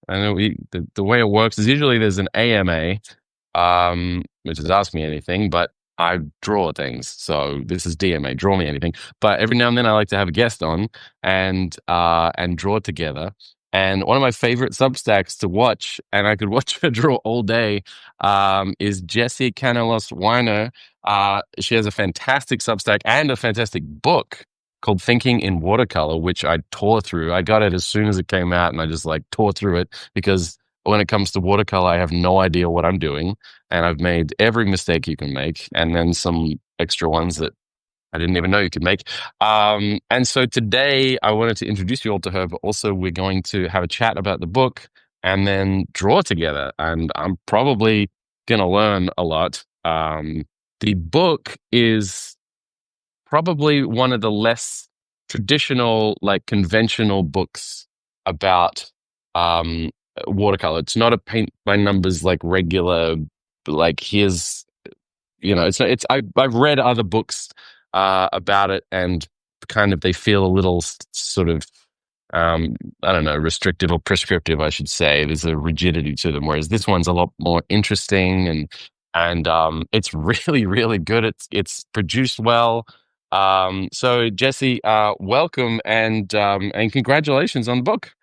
I know the way it works is usually there's an AMA, which is Ask Me Anything, but I draw things. So this is DMA, Draw Me Anything. But every now and then I like to have a guest on and draw together. And one of my favorite Substacks to watch, and I could watch her draw all day, is Jessie Kanelos Weiner. She has a fantastic Substack and a fantastic book called Thinking in Watercolor, which I tore through. I got it as soon as it came out and I just like tore through it because when it comes to watercolor, I have no idea what I'm doing. And I've made every mistake you can make and then some extra ones that I didn't even know you could make. And so today I wanted to introduce you all to her, but also we're going to have a chat about the book and then draw together. And I'm probably going to learn a lot. The book is probably one of the less traditional, like conventional books about um, watercolor. It's not a paint by numbers like regular, like here's, it's not, I've read other books about it and kind of they feel a little sort of, I don't know, restrictive or prescriptive, I should say. There's a rigidity to them, whereas this one's a lot more interesting and it's really, really good. It's produced well. So Jesse, welcome and congratulations on the book.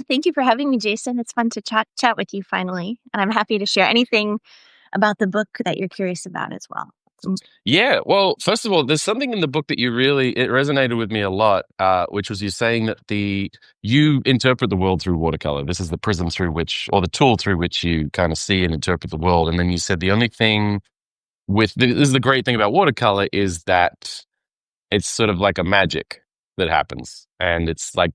Thank you for having me, Jason. It's fun to chat with you finally, and I'm happy to share anything about the book that you're curious about as well. Yeah, well, first of all, there's something in the book that it resonated with me a lot, which was you saying that you interpret the world through watercolor. This is the prism through which, or the tool through which you kind of see and interpret the world. And then you said the only thing this is the great thing about watercolor is that it's sort of like a magic that happens, and it's like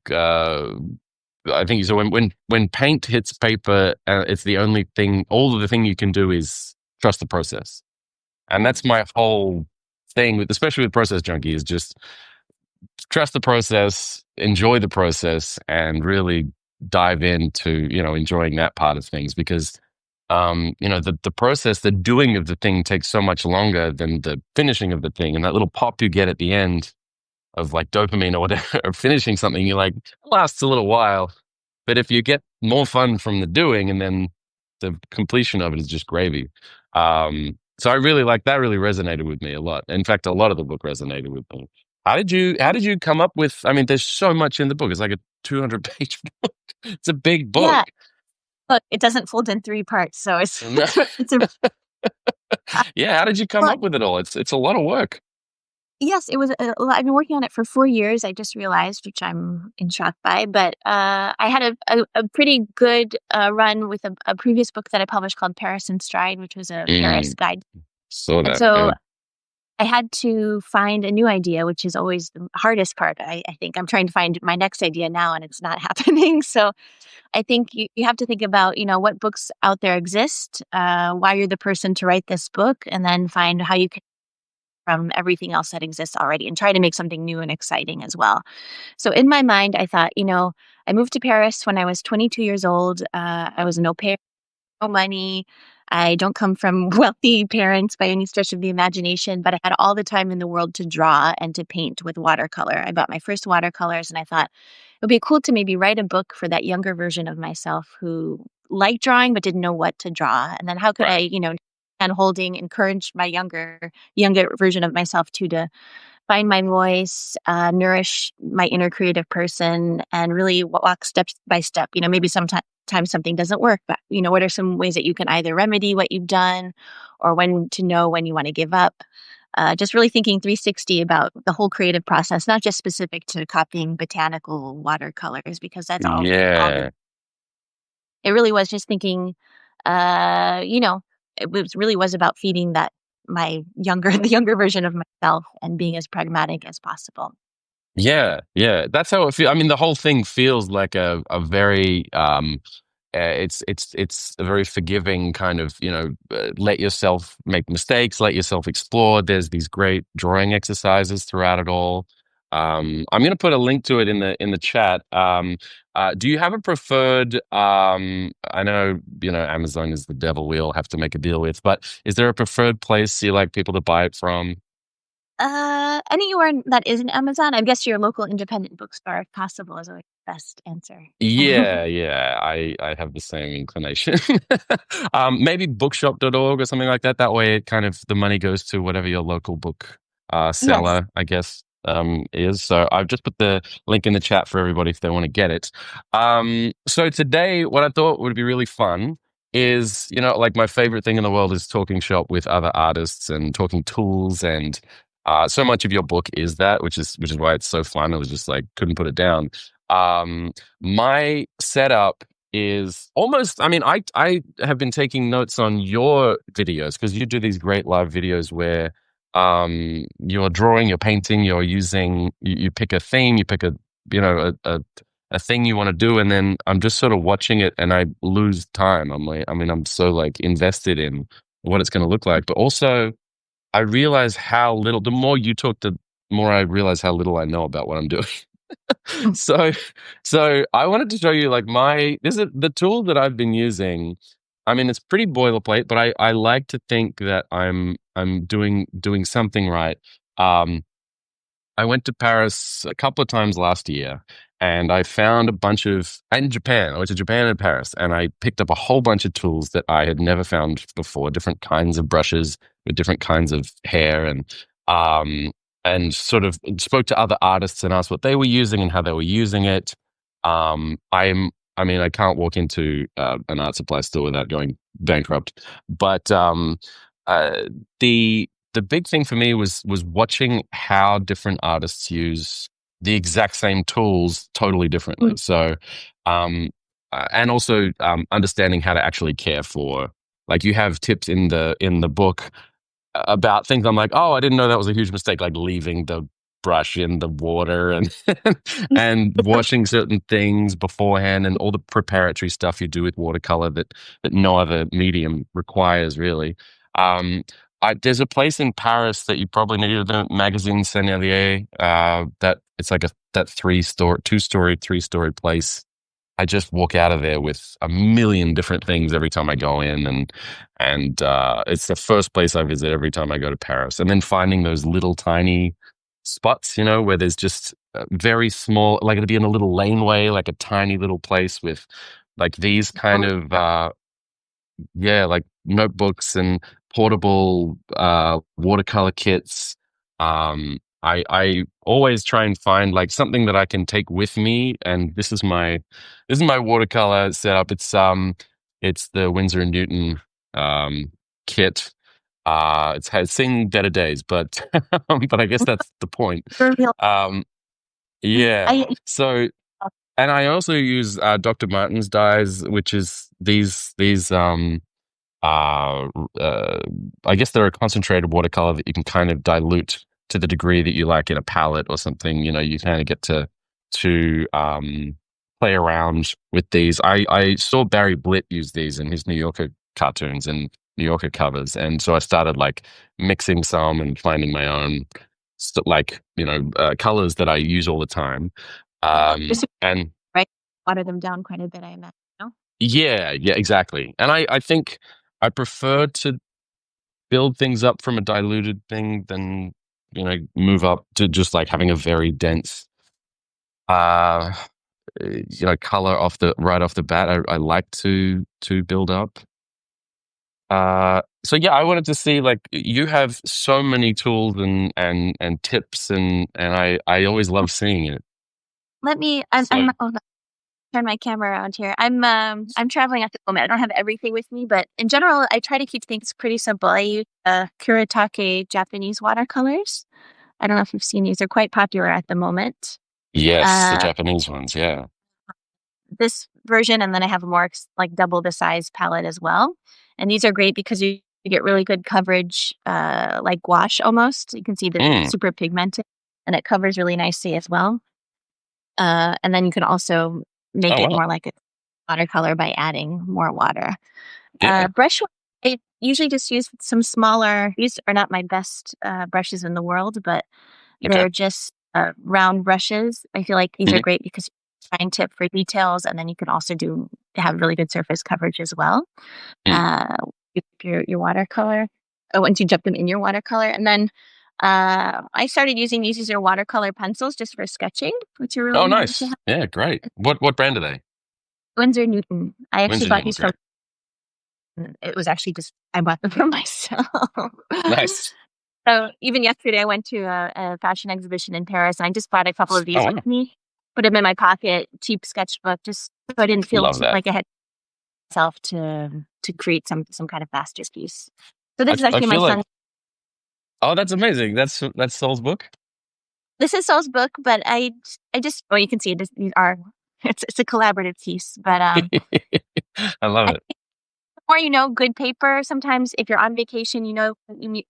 I think so. When paint hits paper, it's the only thing. All of the thing you can do is trust the process, and that's my whole thing with, especially with Process Junkie, is just trust the process, enjoy the process, and really dive into enjoying that part of things because the process, the doing of the thing takes so much longer than the finishing of the thing, and that little pop you get at the end of like dopamine or whatever, or finishing something, you're like, it lasts a little while. But if you get more fun from the doing and then the completion of it is just gravy. So I really like that, really resonated with me a lot. In fact, a lot of the book resonated with me. How did you come up with, I mean, there's so much in the book. It's like a 200-page book. It's a big book. Yeah, look, it doesn't fold in three parts, so it's it's a Yeah, how did you come well, up with it all? It's a lot of work. yes, it was. I've been working on it for 4 years. I just realized, which I'm in shock by. But I had a pretty good run with a previous book that I published called Paris in Stride, which was a Paris Mm, guide. saw And that. so Yeah. I had to find a new idea, which is always the hardest part. I think I'm trying to find my next idea now, and it's not happening. So I think you have to think about, what books out there exist, why you're the person to write this book, and then find how you can from everything else that exists already and try to make something new and exciting as well. So in my mind, I thought, I moved to Paris when I was 22 years old. I was an au pair, no money. I don't come from wealthy parents by any stretch of the imagination, but I had all the time in the world to draw and to paint with watercolor. I bought my first watercolors and I thought it would be cool to maybe write a book for that younger version of myself who liked drawing but didn't know what to draw. And then how could I, Right. and holding, encourage my younger version of myself to find my voice, nourish my inner creative person, and really walk step by step. Maybe sometimes something doesn't work, but what are some ways that you can either remedy what you've done, or when to know when you want to give up. Just really thinking 360 about the whole creative process, not just specific to copying botanical watercolors, because that's all Yeah. it really was just thinking, you know, really was about feeding that the younger version of myself and being as pragmatic as possible. Yeah, yeah, that's how it feels. I mean, the whole thing feels like a very it's a very forgiving kind of let yourself make mistakes, let yourself explore. There's these great drawing exercises throughout it all. I'm going to put a link to it in the chat. Do you have a preferred? I know Amazon is the devil we all have to make a deal with, but is there a preferred place you like people to buy it from? Anywhere that isn't Amazon, I guess your local independent bookstore, if possible, is always. best answer. Yeah, yeah, I have the same inclination. Maybe bookshop.org or something like that. That way, it kind of the money goes to whatever your local book Yes. seller, I guess, is. So I've just put the link in the chat for everybody if they want to get it. So today, what I thought would be really fun is, like my favorite thing in the world is talking shop with other artists and talking tools, and so much of your book is that, which is why it's so fun. I was just like couldn't put it down. Um, my setup is almost, I mean, I have been taking notes on your videos because you do these great live videos where you're drawing, you're painting, you're using you pick a theme, you pick a thing you want to do, and then I'm just sort of watching it and I lose time. I'm like, I mean, I'm so like invested in what it's going to look like, but also I realize how little, the more you talk, the more I realize how little I know about what I'm doing. So, so I wanted to show you like this is the tool that I've been using. I mean, it's pretty boilerplate, but I like to think that I'm doing something right. Um, I went to Paris a couple of times last year and I found a bunch of, and Japan. I went to Japan and Paris and I picked up a whole bunch of tools that I had never found before, different kinds of brushes with different kinds of hair um, and sort of spoke to other artists and asked what they were using and how they were using it. I mean, I can't walk into an art supply store without going bankrupt, but uh, the big thing for me was watching how different artists use the exact same tools totally differently. So, and also understanding how to actually care for. Like you have tips in the book about things I'm like, oh, I didn't know that was a huge mistake, like leaving the brush in the water and and washing certain things beforehand and all the preparatory stuff you do with watercolor that no other medium requires really. Um, there's a place in Paris that you probably needed, the Magazine Sennelier, that it's like that two-story, three-story place. I just walk out of there with a million different things every time I go in, and it's the first place I visit every time I go to Paris. And then finding those little tiny spots, where there's just very small, like it'll be in a little laneway, like a tiny little place with like these kind of yeah, like notebooks and portable watercolor kits. I always try and find like something that I can take with me, and this is my watercolor setup. It's the Winsor and Newton kit. It's seen better days, but but I guess that's the point. Reveal. Um, yeah. I So, and I also use Dr. Martin's dyes, which is these uh, uh, I guess they're a concentrated watercolor that you can kind of dilute to the degree that you like in a palette or something. You kind of get to play around with these. I saw Barry Blitt use these in his New Yorker cartoons and New Yorker covers, and so I started like mixing some and finding my own colors that I use all the time. just And right water them down quite a bit, I imagine. No? yeah, yeah, exactly. And I think I prefer to build things up from a diluted thing than move up to just like having a very dense uh color right off the bat. I like to build up. So yeah, I wanted to see like you have so many tools and tips and I always love seeing it. Let me. So Turn my camera around here. I'm traveling at the moment. I don't have everything with me, but in general, I try to keep things pretty simple. I use Kuretake Japanese watercolors. I don't know if you've seen these; they're quite popular at the moment. yes, the Uh, Japanese ones, yeah. this version, and then I have a more like double the size palette as well. And these are great because you get really good coverage, like gouache almost. You can see that it's Mm. super pigmented, and it covers really nicely as well. And then you can also Oh make it wow. more like a watercolor by adding more water. Yeah. I usually just use some smaller. These are not my best brushes in the world, but Okay. they're just round brushes. I feel like these are Mhm. great because you fine tip for details, and then you can also have really good surface coverage as well. Mm. Uh, with your watercolor. Once you dip them in your watercolor, and then I started using these are watercolor pencils just for sketching, which are Oh, really nice to nice. have. Yeah, great. What brand are they? Winsor Newton. I actually Winsor bought Newton, these from. great. It was actually just I bought them for myself. Nice. So even yesterday, I went to a fashion exhibition in Paris, and I just bought a couple of Oh, these with wow. me. Put them in my pocket, cheap sketchbook, just so I didn't feel Love that. like I had myself to create some kind of masterpiece. So this I is I actually my feel son. like, oh, that's amazing. That's Saul's book. This is Saul's book, but I just well, you can see it. These are it's a collaborative piece, but I love I it. or, good paper, sometimes if you're on vacation,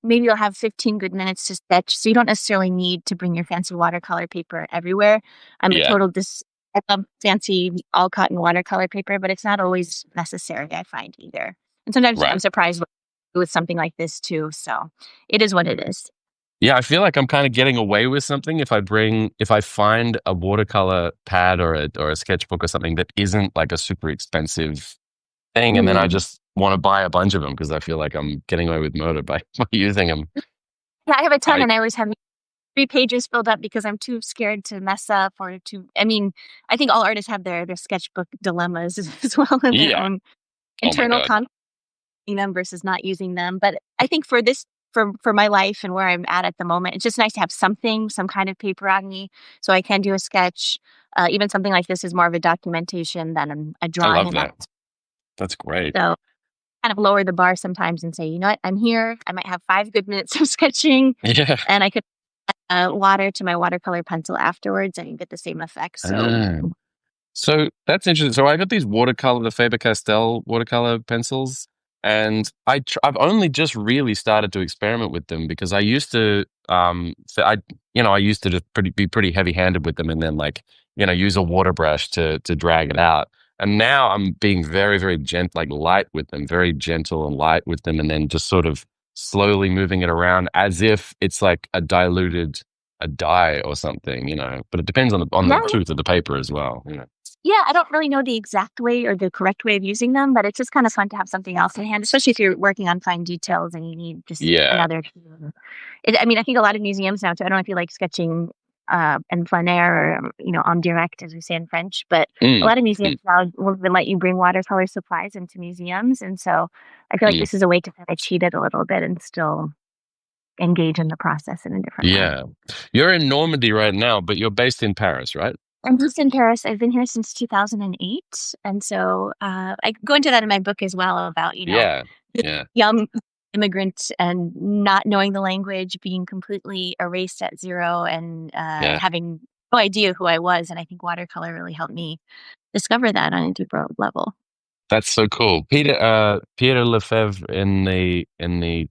maybe you'll have 15 good minutes to sketch, so you don't necessarily need to bring your fancy watercolor paper everywhere. I'm a Yeah, total I love fancy all cotton watercolor paper, but it's not always necessary, I find, either. And sometimes I'm right. surprised with something like this too, so it is what it is. Yeah, I feel like I'm kind of getting away with something if I find a watercolor pad or a sketchbook or something that isn't like a super expensive thing, and then I Mm. just want to buy a bunch of them because I feel like I'm getting away with murder by, by using them. Yeah, I have a ton, I and I always have 3 pages filled up because I'm too scared to mess up or to I mean, I think all artists have their sketchbook dilemmas as well in their Yeah. own Oh my internal God. conflict them versus not using them, but I think for this for my life and where I'm at the moment, it's just nice to have something, some kind of paper on me so I can do a sketch. Even something like this is more of a documentation than a I drawing, love and that that. That's great. so kind of lower the bar sometimes and say, "You know what? I'm here. I might have 5 good minutes of sketching, Yeah. and I could water to my watercolor pencil afterwards and get the same effect." So Ah. So that's interesting. So I got these watercolor, the Faber-Castell watercolor pencils, and I've only just really started to experiment with them because I used to, I used to just be pretty heavy-handed with them, and then like, use a water brush to drag it out. And now I'm being very, very gentle, like light with them, very gentle and light with them, and then just sort of slowly moving it around as if it's like a dye or something, But it depends on the yeah, truth of the paper as well. yeah, I don't really know the exact way or the correct way of using them, but it's just kind of fun to have something else in hand, especially if you're working on fine details and you need just Yeah. another tool. I mean, I think a lot of museums now too. I don't know if you like sketching in plein air or en direct, as we say in French, but a Mm, lot of museums mm, now will even let you bring watercolor supplies into museums, and so I feel like mm. this is a way to kind of cheat it a little bit and still engage in the process in a different way. Yeah. You're in Normandy right now, but you're based in Paris, right? I'm based in Paris. I've been here since 2008, and so, I go into that in my book as well about, Yeah. the Yeah. young immigrant and not knowing the language, being completely erased at 0 and, Yeah. having no idea who I was, and I think watercolor really helped me discover that on a deeper level. That's so cool. Peter Lefebvre in the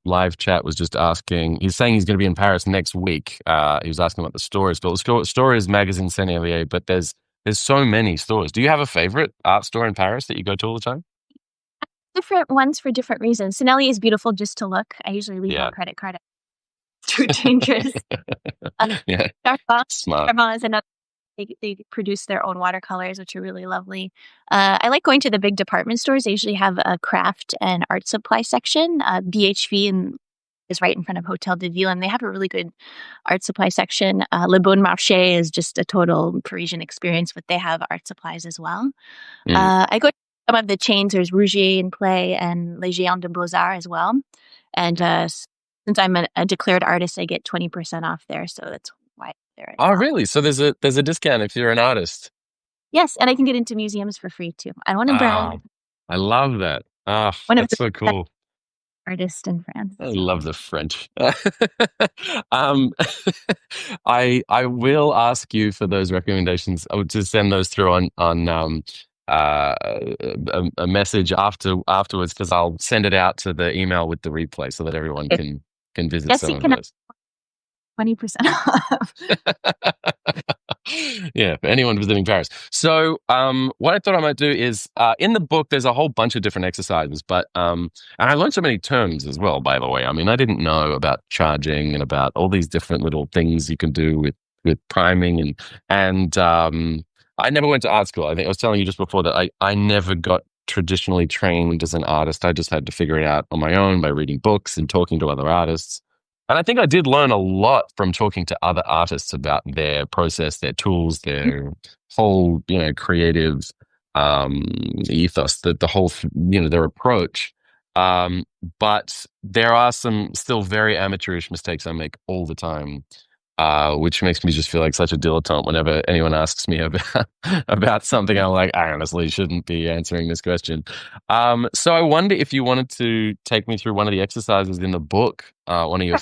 live chat was just asking. He's saying he's going to be in Paris next week. He was asking about the stores, but stores magazine Saint-Hélier. But there's so many stores. Do you have a favorite art store in Paris that you go to all the time? Different ones for different reasons. Sinelli is beautiful just to look. I usually leave my Yeah. credit card. It's too dangerous. Uh, Yeah. Darpon Smart. Darpon is another. They produce their own watercolors, which are really lovely. I like going to the big department stores. They usually have a craft and art supply section. BHV is right in front of Hotel de Ville, and they have a really good art supply section. Le Bon Marché is just a total Parisian experience, but they have art supplies as well. Mm. I go to some of the chains. There's Rouget and Play and Les Géants de Beaux-Arts as well. And since I'm a declared artist, I get 20% off there, so that's why I'm there as Oh, well. really? So there's a discount if you're an artist. Yes, and I can get into museums for free too. I wanna Ah, brag. I love that. Ah, One of that's the so best cool. artists in France, I so love the French. um, I will ask you for those recommendations. I would just send those through on a message afterwards because I'll send it out to the email with the replay so that everyone if can visit some Jessie of can have those. 20% off. Yeah, for anyone visiting Paris. So, what I thought I might do is, in the book, there's a whole bunch of different exercises, but and I learned so many terms as well. By the way, I mean, I didn't know about charging and about all these different little things you can do with priming and I never went to art school. I think I was telling you just before that I never got traditionally trained as an artist. I just had to figure it out on my own by reading books and talking to other artists. And I think I did learn a lot from talking to other artists about their process, their tools, their whole, creative um, ethos, the whole, their approach. Um, but there are some still very amateurish mistakes I make all the time, which makes me just feel like such a dilettante whenever anyone asks me about about something. I'm like, I honestly shouldn't be answering this question. So I wonder if you wanted to take me through one of the exercises in the book, one of your,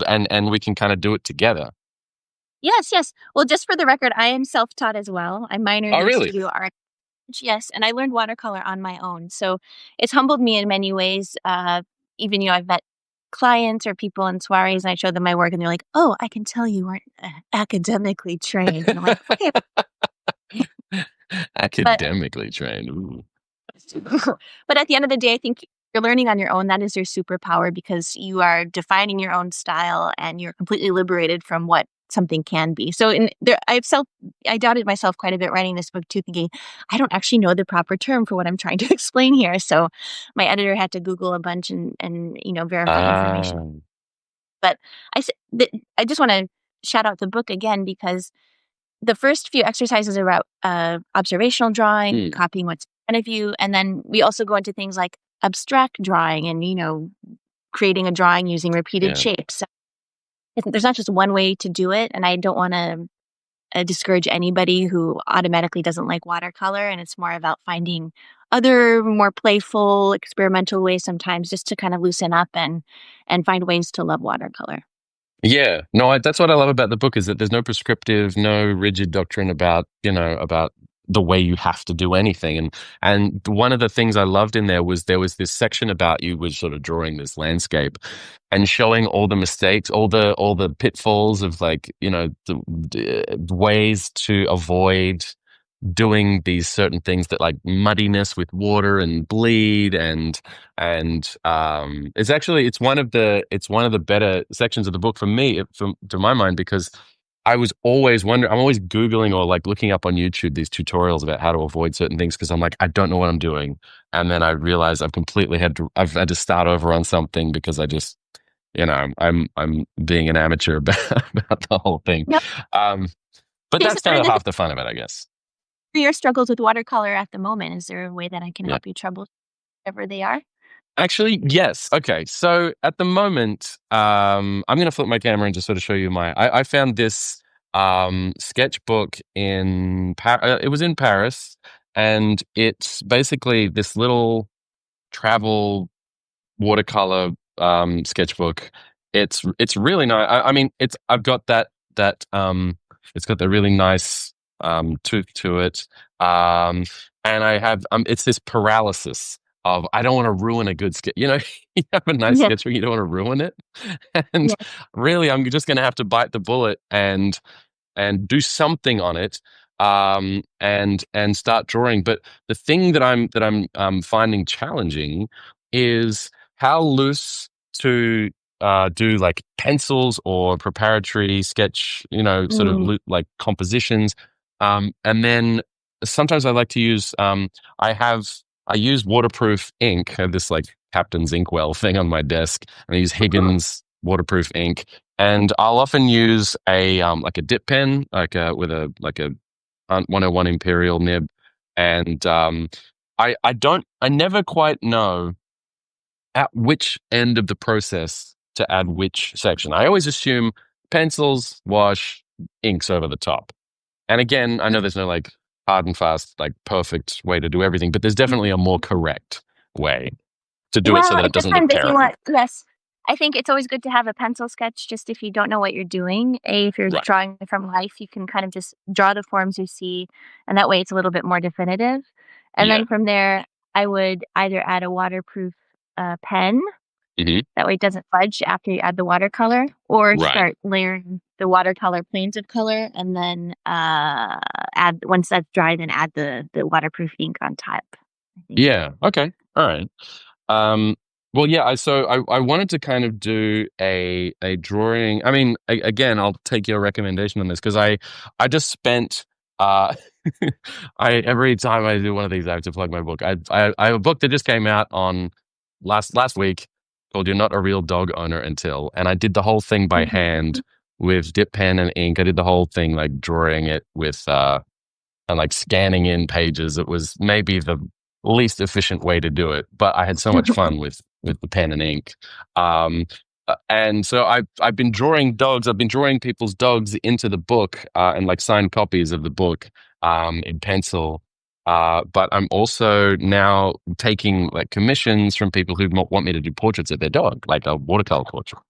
and we can kind of do it together. Yes, yes. Well, just for the record, I am self-taught as well. I minored Oh, in really? studio art. Yes, and I learned watercolor on my own. So it's humbled me in many ways. Even, I've met clients or people in soirees and I show them my work and they're like, "Oh, I can tell you aren't academically trained." And I'm like, "Okay." But Academically trained. Ooh. but at the end of the day, I think you're learning on your own. That is your superpower because you are defining your own style and you're completely liberated from what something can be. So in there, I doubted myself quite a bit writing this book too, thinking I don't actually know the proper term for what I'm trying to explain here. So my editor had to Google a bunch and verify information. Ah, But I just want to shout out the book again because the first few exercises are about observational drawing, hmm, copying what's in front of you, and then we also go into things like abstract drawing and creating a drawing using repeated yeah. shapes. So there's not just one way to do it, and I don't want to discourage anybody who automatically doesn't like watercolor. And it's more about finding other more playful, experimental ways sometimes just to kind of loosen up and find ways to love watercolor. Yeah, no, that's what I love about the book is that there's no prescriptive, no rigid doctrine about, about the way you have to do anything. And one of the things I loved in there was this section about you was sort of drawing this landscape and showing all the mistakes, all the pitfalls of like, the ways to avoid doing these certain things that like muddiness with water and bleed and it's one of the better sections of the book for me from to my mind because I was always wondering I'm always googling or like looking up on YouTube these tutorials about how to avoid certain things because I'm like I don't know what I'm doing and then I realize I've had to start over on something because I just I'm being an amateur about, about the whole thing. Yep. um but Is that's there kind of anything half the fun of it, I guess. for your struggles with watercolor at the moment? Is there a way that I can Yeah. help you trouble whatever they are? Actually, yes. Okay. So at the moment, I'm going to flip my camera and just sort of show you I found this sketchbook it was in Paris, and it's basically this little travel watercolor sketchbook. It's really nice. I mean, I've got that it's got the really nice tooth to it. Um, and I have it's this paralysis of I don't want to ruin a good sketch. You have a nice Yeah. sketchbook, you don't want to ruin it. And Yeah. really, I'm just going to have to bite the bullet and do something on it and start drawing. But the thing that I'm finding challenging is how loose to do like pencils or preparatory sketch, sort of Mm. like compositions. And then sometimes I like to use I use waterproof ink. I have this like Captain's Inkwell thing on my desk, and I use Higgins waterproof ink, and I'll often use a like a dip pen, with a like a 101 Imperial nib, and I never quite know at which end of the process to add which section. I always assume pencils, wash, inks over the top. And again, I know there's no like hard and fast, like perfect way to do everything, but there's definitely a more correct way to do it so Well, that it it doesn't look depends if you terrible. want. Yes. I think it's always good to have a pencil sketch just if you don't know what you're doing. If you're Right. drawing from life, you can kind of just draw the forms you see, and that way it's a little bit more definitive. And Yeah. then from there, I would either add a waterproof pen. Hmm. That way it doesn't fudge after you add the watercolor, or Right. start layering the watercolor planes of color, and then add once that's dry, then add the waterproof ink on top. I think. Yeah. Okay. All right. Um, well, yeah. I wanted to kind of do a drawing. I mean, again, I'll take your recommendation on this because I just spent uh, I every time I do one of these, I have to plug my book. I have a book that just came out on last week. called "You're Not a Real Dog Owner Until," and I did the whole thing by hand Mhm. with dip pen and ink. I did the whole thing like drawing it with and like scanning in pages. It was maybe the least efficient way to do it, but I had so much fun with the pen and ink. Um, and so I've been drawing dogs. I've been drawing people's dogs into the book and like signed copies of the book in pencil. But I'm also now taking like commissions from people who want me to do portraits of their dog, like a watercolor portrait.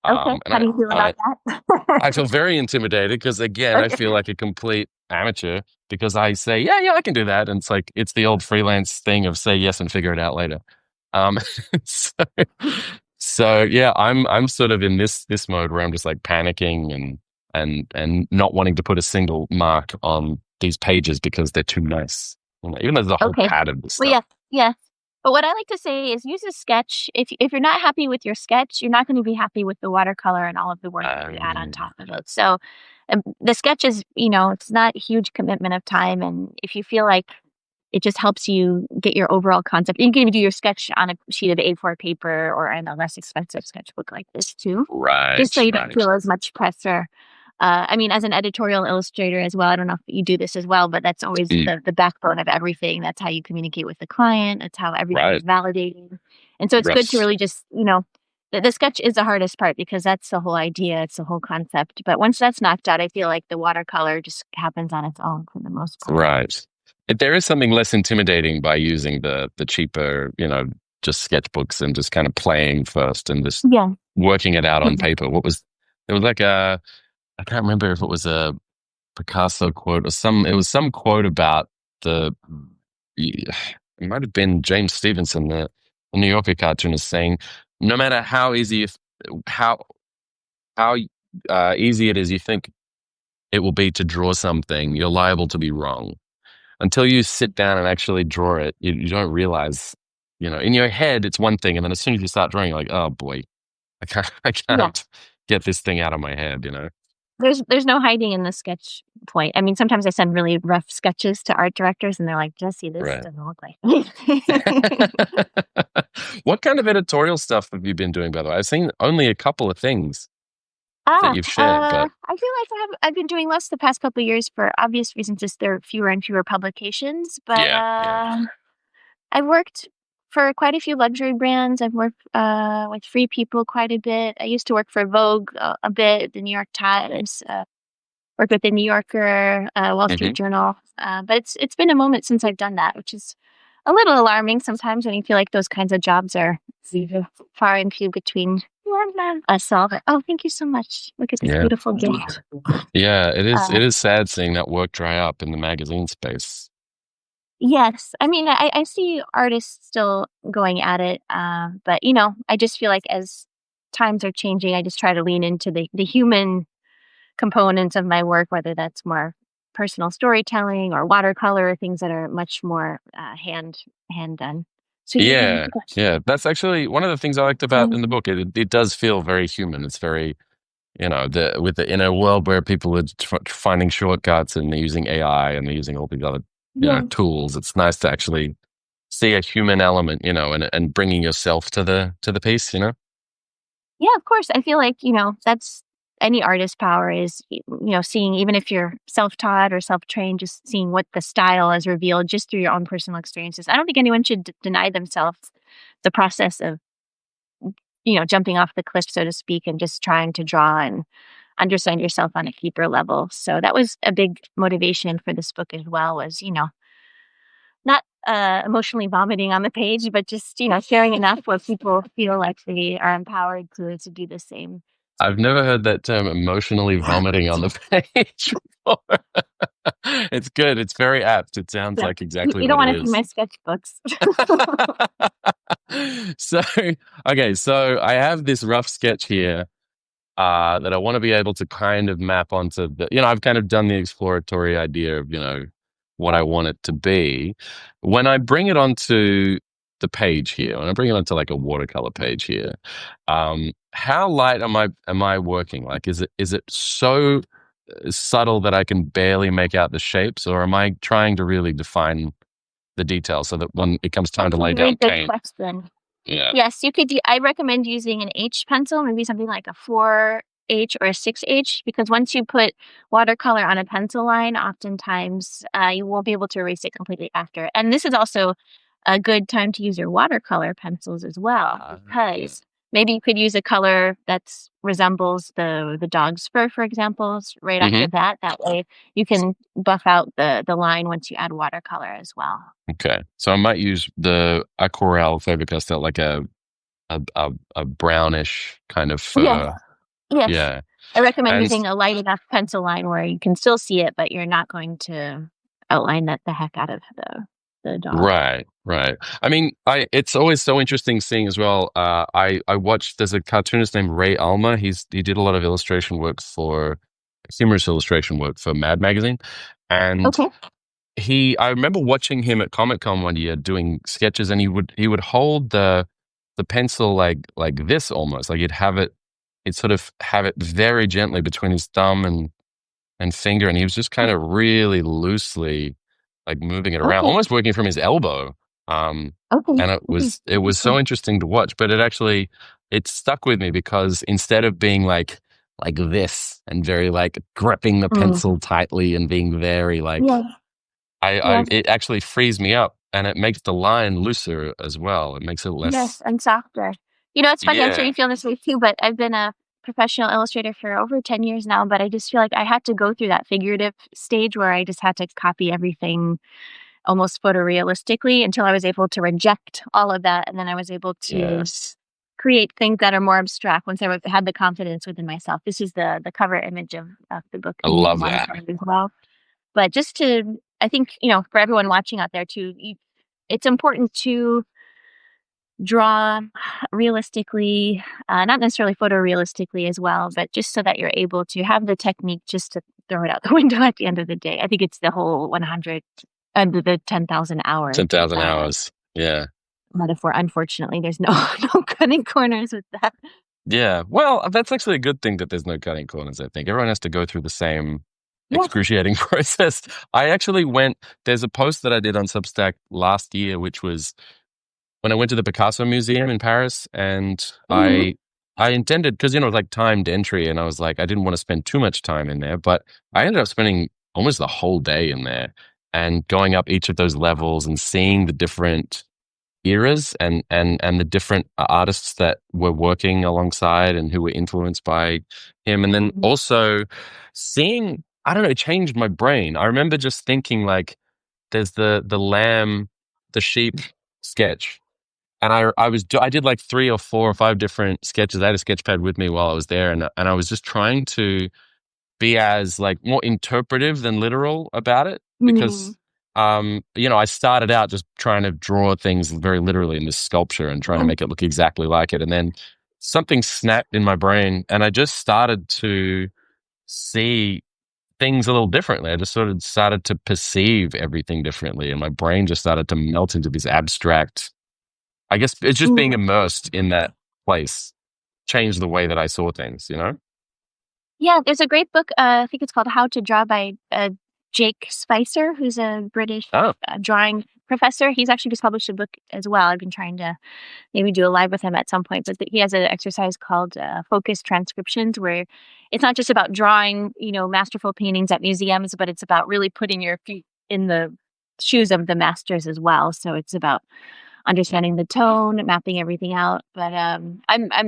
Okay, And how do you feel I about that? I feel very intimidated because again, I Okay. feel like a complete amateur because I say, yeah, yeah, I can do that. And it's like, it's the old freelance thing of say yes and figure it out later. Um, so, so yeah, I'm sort of in this mode where I'm just like panicking and not wanting to put a single mark on these pages because they're too nice. You know, even though there's a whole Okay. pad of this Well, stuff. yeah, yeah. But what I like to say is use a sketch. If you're not happy with your sketch, you're not gonna be happy with the watercolor and all of the work that you add on Um, top of it. So, the sketch is, it's not a huge commitment of time, and if you feel like it just helps you get your overall concept, you can even do your sketch on a sheet of A4 paper or in a less expensive sketchbook like this too, just so right, you don't right, feel as much pressure. I mean, as an editorial illustrator as well, I don't know if you do this as well, but that's always mm, the backbone of everything. That's how you communicate with the client. That's how everything is right. validated. And so it's good to Yes, really just, the sketch is the hardest part because that's the whole idea. It's the whole concept. But once that's knocked out, I feel like the watercolor just happens on its own for the most part. right. There is something less intimidating by using the cheaper, just sketchbooks and just kind of playing first and just Yeah. working it out on Mhm. paper. There was like I can't remember if it was a Picasso quote or it was some quote about it might have been James Stevenson, the New Yorker cartoonist saying, no matter how, how easy it is you think it will be to draw something, you're liable to be wrong. Until you sit down and actually draw it, you don't realize, in your head, it's one thing. And then as soon as you start drawing, you're like, oh boy, I Yeah. can't get this thing out of my head. There's no hiding in the sketch point. I mean, sometimes I send really rough sketches to art directors and they're like, Jesse, this Right. doesn't look like anything. What kind of editorial stuff have you been doing, by the way? I've seen only a couple of things that you've shared, but I feel like I've been doing less the past couple of years for obvious reasons, just there are fewer and fewer publications, but, yeah, yeah. I've worked for quite a few luxury brands. I've worked, with Free People quite a bit. I used to work for Vogue a bit, the New York Times, worked with the New Yorker, Wall Street Hmm. Journal, but it's been a moment since I've done that, which is a little alarming sometimes when you feel like those kinds of jobs are far and few between us all. But oh, thank you so much. Look at this Yeah. beautiful gift. Yeah, it is Uh, it is sad seeing that work dry up in the magazine space. yes, I mean I see artists still going at it, but I just feel like as times are changing, I just try to lean into the human components of my work, whether that's more personal storytelling or watercolor, things that are much more hand done. So you can Yeah, yeah. That's actually one of the things I liked about in the book. It does feel very human. It's very, in a world where people are finding shortcuts and they're using AI and they're using all these other, yeah, tools. It's nice to actually see a human element, and bringing yourself to the piece. yeah, of course. I feel like that's any artist's power is seeing, even if you're self-taught or self-trained, just seeing what the style is revealed just through your own personal experiences. I don't think anyone should deny themselves the process of jumping off the cliff, so to speak, and just trying to draw and understand yourself on a deeper level. So that was a big motivation for this book as well, was, not emotionally vomiting on the page, but just, sharing enough where people feel like they are empowered to do the same. I've never heard that term emotionally vomiting on the page before. It's good. It's very apt. It sounds Yeah. like You, exactly you don't what it want to see is. my sketchbooks. So, okay, so I have this rough sketch here that I want to be able to kind of map onto I've kind of done the exploratory idea of, what I want it to be. When I bring it onto the page here, when I bring it onto like a watercolor page here, how light am I working? Like, is it so subtle that I can barely make out the shapes, or am I trying to really define the details so that when it comes time to That's a lay very down good paint? question. Yeah. Yes, you could. I recommend using an H pencil, maybe something like a 4H or a 6H, because once you put watercolor on a pencil line, oftentimes you won't be able to erase it completely after. And this is also a good time to use your watercolor pencils as well, Yeah. because maybe you could use a color that resembles the dog's fur, for example, right off the Hmm. bat. That way, you can buff out the line once you add watercolor as well. Okay. So I might use the Aquarelle Faber-Castell, like a brownish kind of Yes. fur. Yes. Yeah. I recommend And using a light enough pencil line where you can still see it, but you're not going to outline that the heck out of the dog. right, right. I mean, I it's always so interesting seeing as well. I watched there's a cartoonist named Ray Alma. He did a lot of illustration work for humorous illustration work for Mad Magazine, and Okay. I remember watching him at Comic Con one year doing sketches, and he would hold the pencil like this almost, like he'd sort of have it very gently between his thumb and finger, and he was just kind of really loosely like moving it around, Okay. almost working from his elbow. Um, Okay. and Okay. it was so interesting to watch, but it stuck with me because instead of being like this and very like gripping the Mm. pencil tightly and being very like Yes. Yes. it actually frees me up and it makes the line looser as well. It makes it Yes. less. And softer. It's funny. I'm sure Yeah. you feel this way too, but I've been a professional illustrator for over 10 years now, but I just feel like I had to go through that figurative stage where I just had to copy everything almost photorealistically until I was able to reject all of that, and then I was able to Yes. create things that are more abstract once had the confidence within myself. This is the cover image of the book I in love that. watercolor as well. But just to, I think, for everyone watching out there too, it's important to draw realistically, not necessarily photorealistically as well, but just so that you're able to have the technique just to throw it out the window at the end of the day. I think it's the whole 100, the 10,000 hour 10,000 hours. Yeah. metaphor. Unfortunately, there's no no cutting corners with that. Yeah. Well, that's actually a good thing that there's no cutting corners, I think. Everyone has to go through the same Yes. excruciating process. I actually there's a post that I did on Substack last year, which was when I went to the Picasso Museum in Paris, and Mhm. I intended, because it was like timed entry, and I was like, I didn't want to spend too much time in there, but I ended up spending almost the whole day in there and going up each of those levels and seeing the different eras and the different artists that were working alongside and who were influenced by him, and then Mhm. also seeing, I don't know, it changed my brain. I remember just thinking like, there's the lamb, the sheep sketch, and I did like 3 or 4 or 5 different sketches. I had a sketch pad with me while I was there, and I was just trying to be as like more interpretive than literal about it, Mhm. because I started out just trying to draw things very literally in this sculpture and trying to make it look exactly like it, and then something snapped in my brain and I just started to see things a little differently. I just sort of started to perceive everything differently, and my brain just started to melt into this abstract, I guess it's just being Mhm. immersed in that place changed the way that I saw things. Yeah, there's a great book, I think it's called How to Draw by, Jake Spicer, who's a British, Oh, drawing professor. He's actually just published a book as well. I've been trying to maybe do a live with him at some point, but he has an exercise called, focus transcriptions, where it's not just about drawing, masterful paintings at museums, but it's about really putting your feet in the shoes of the masters as well. So it's about understanding the tone, mapping everything out. But I'm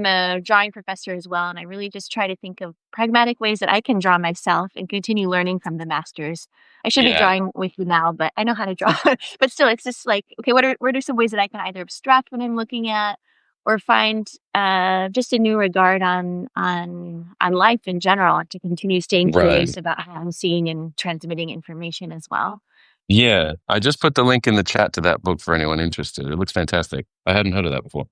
a drawing professor as well, and I really just try to think of pragmatic ways that I can draw myself and continue learning from the masters. I should be yeah, drawing with you now, but I know how to draw. But still, it's just like, okay, what are some ways that I can either abstract what I'm looking at, or find just a new regard on life in general, and to continue staying right. curious about how I'm seeing and transmitting information as well. Yeah, I just put the link in the chat to that book for anyone interested. It looks fantastic. I hadn't heard of that before.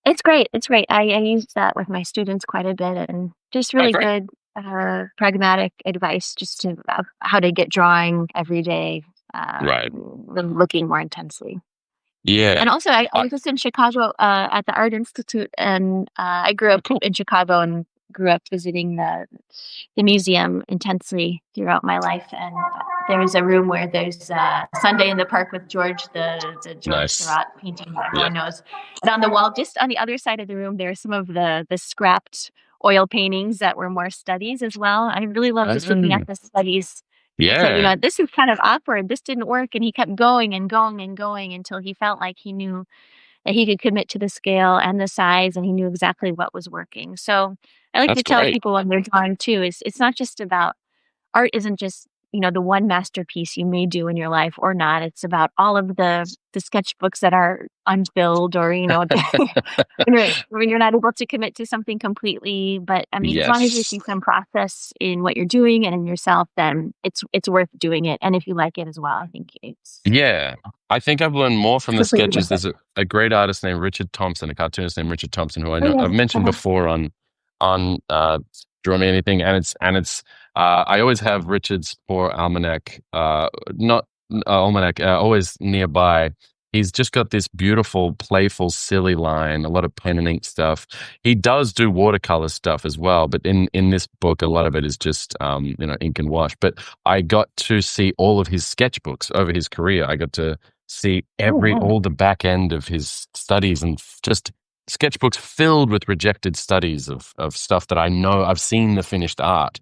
It's great, it's great. I use that with my students quite a bit, and just Oh, really great. good, pragmatic advice just to how to get drawing every day, Right. looking more intensely. Yeah. And also, I I, was just in Chicago, at the Art Institute, and I grew oh, up cool. in Chicago and grew up visiting the museum intensely throughout my life, and there's a room where there's Sunday in the Park with George, the George Nice. Seurat painting that Yeah. everyone knows. And on the wall, just on the other side of the room, there are some of the scrapped oil paintings that were more studies as well. I really love just looking at Oh, the studies and say, yeah. this is kind of awkward. This didn't work, and he kept going and going and going until he felt like he knew that he could commit to the scale and the size, and he knew exactly what was working. So I like That's to tell great. people when they're drawing too, is it's not just about art isn't just, the one masterpiece you may do in your life or not. It's about all of the sketchbooks that are unfilled or, when you're not able to commit to something completely. But I mean, as long as you see Yes. some process in what you're doing and in yourself, then it's worth doing it. And if you like it as well, I think Yeah. I think I've learned more from it's the completely sketches. worth it. There's a great artist named Richard Thompson, a cartoonist named Richard Thompson, who I Oh know yeah. I've mentioned Uh-huh. before on Draw Me Anything, and it's I always have Richard's poor almanac, not almanac, always nearby. He's just got this beautiful, playful, silly line, a lot of pen and ink stuff. He does do watercolor stuff as well, but in this book, a lot of it is just ink and wash. But I got to see all of his sketchbooks over his career. I got to see Oh wow. all the back end of his studies and just sketchbooks filled with rejected studies of stuff that I know I've seen the finished art.